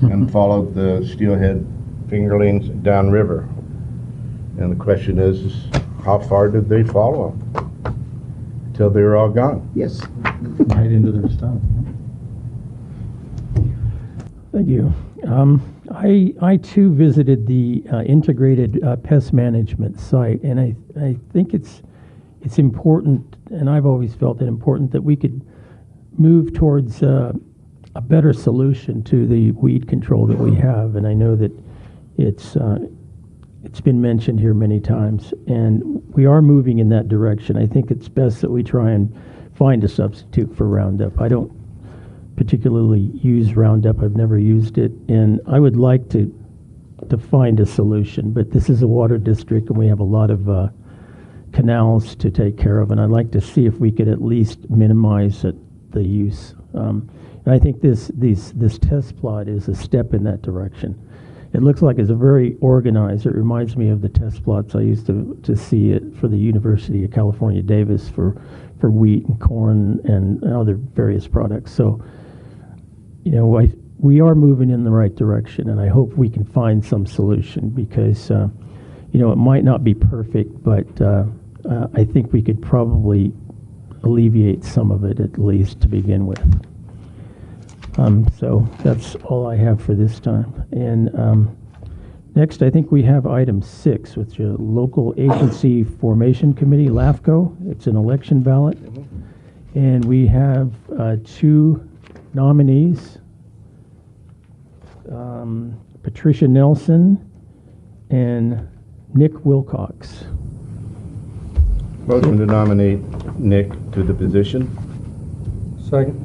and followed the steelhead fingerlings downriver. And the question is, how far did they follow them? Till they were all gone. Yes. Right into their stomach. Thank you. I too visited the integrated pest management site, and I think it's important, and I've always felt it important, that we could move towards a better solution to the weed control that we have. And I know that it's been mentioned here many times, and we are moving in that direction. I think it's best that we try and find a substitute for Roundup. I don't particularly use Roundup. I've never used it, and I would like to find a solution. But this is a water district, and we have a lot of canals to take care of, and I'd like to see if we could at least minimize the use. And I think this test plot is a step in that direction. It looks like it's a very organized. It reminds me of the test plots I used to see it for the University of California, Davis, for wheat and corn and other various products. So, we are moving in the right direction, and I hope we can find some solution, because, it might not be perfect, but I think we could probably alleviate some of it, at least to begin with. So that's all I have for this time. And next, I think we have item 6, which is Local Agency Formation Committee, LAFCO. It's an election ballot. And we have 2 nominees, Patricia Nelson and Nick Wilcox. Motion to nominate Nick to the position. Second.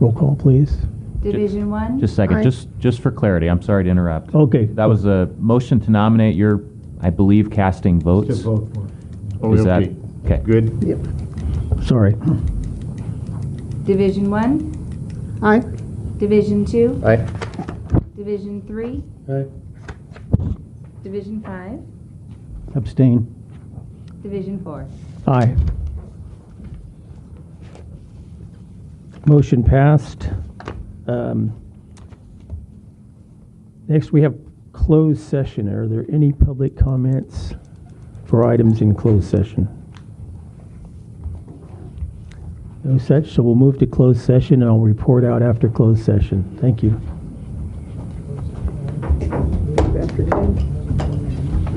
Roll call, please. Division 1? Just a second, Aye. just for clarity, I'm sorry to interrupt. Okay. That was a motion to nominate. You're, I believe, casting To votes. vote for. Oh, Is that, okay. okay. Good. Yep. Sorry. Division 1? Aye. Division 2? Aye. Division 3? Aye. Division 5? Abstain. Division 4? Aye. Motion passed. Next, we have closed session. Are there any public comments for items in closed session? No such, so we'll move to closed session, and I'll report out after closed session. Thank you. After 10.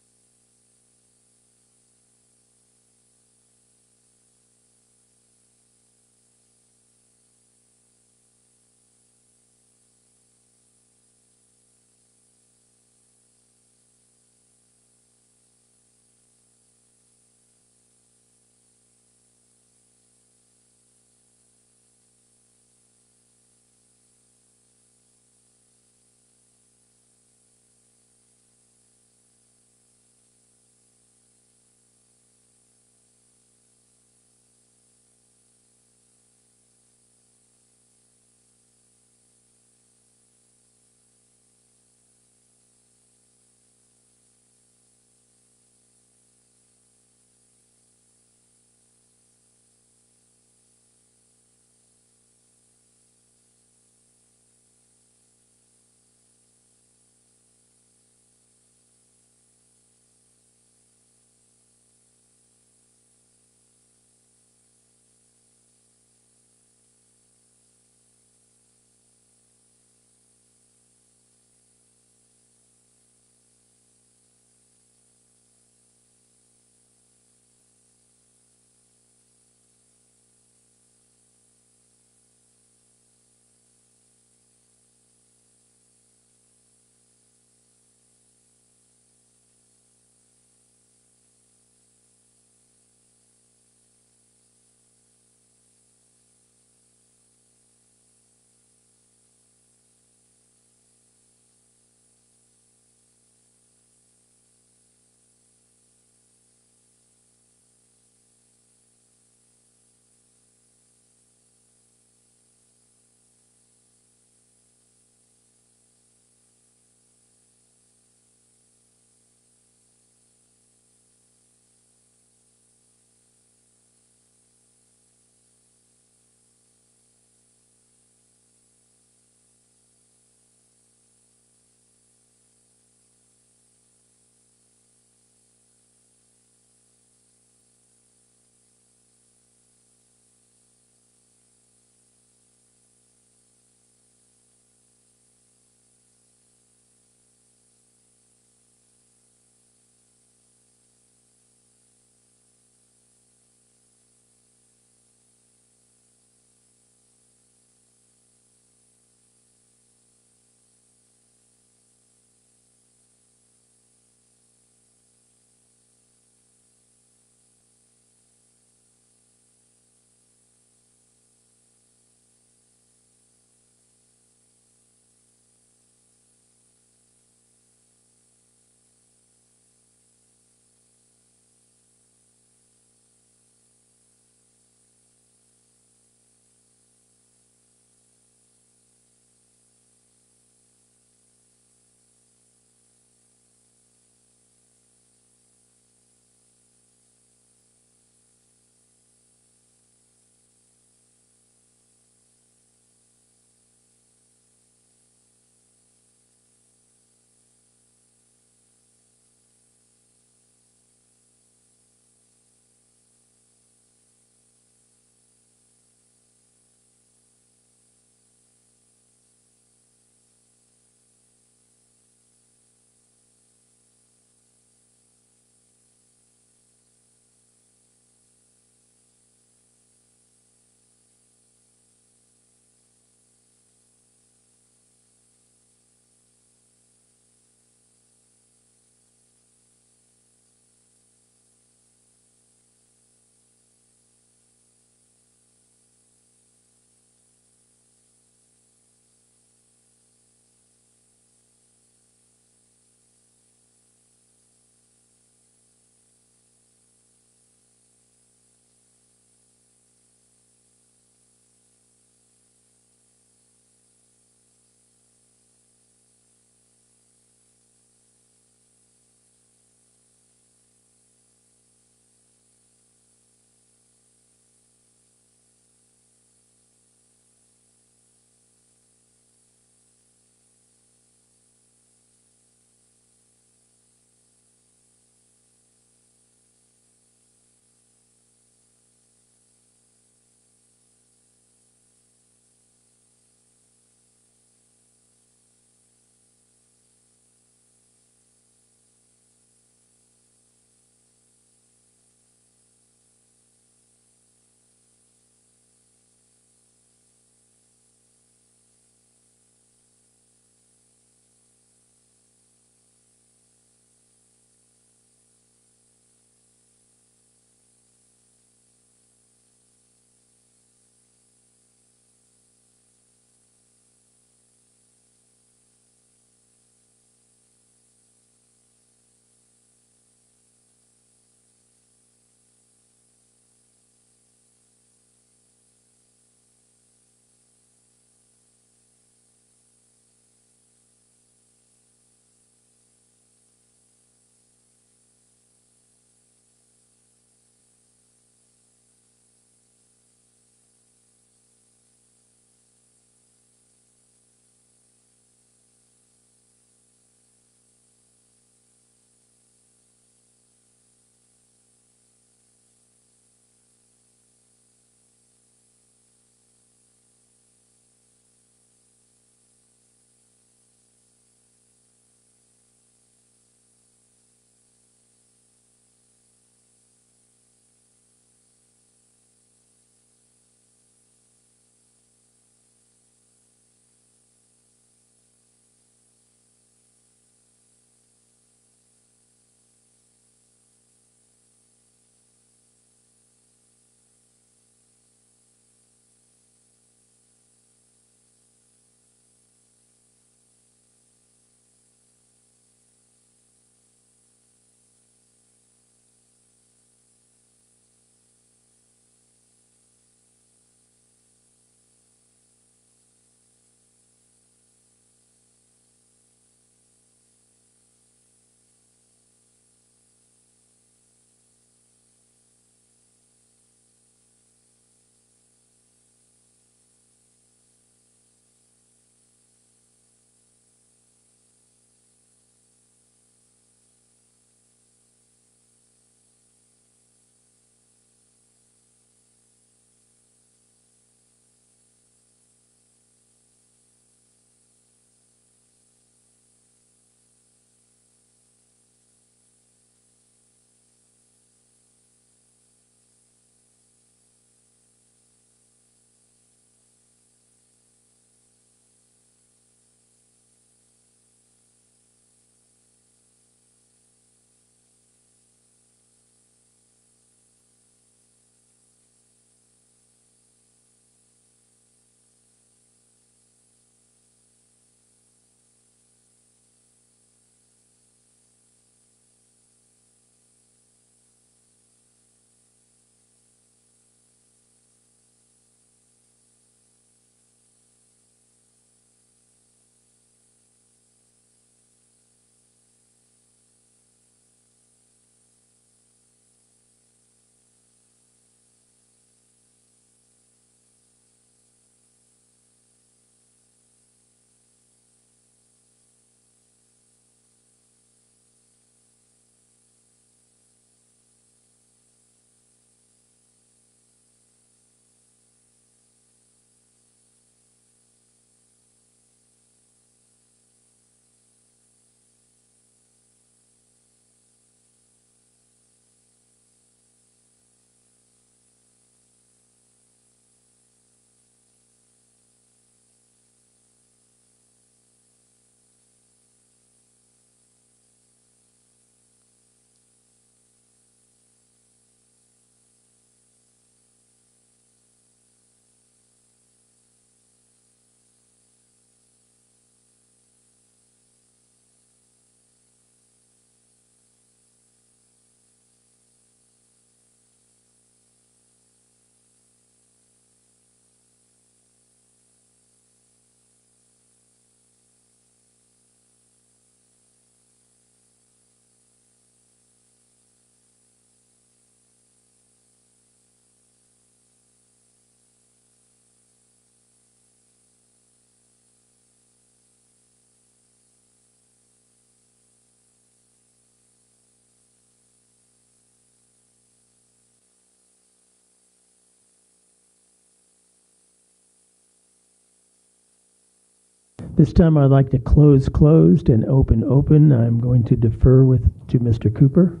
This time I'd like to close closed and open open. I'm going to defer to Mr. Cooper.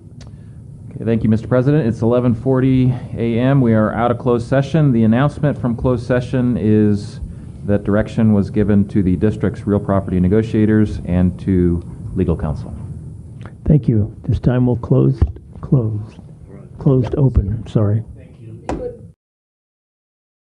Okay, thank you, Mr. President. It's 11:40 a.m. We are out of closed session. The announcement from closed session is that direction was given to the district's real property negotiators and to legal counsel. Thank you. This time we'll closed open, sorry.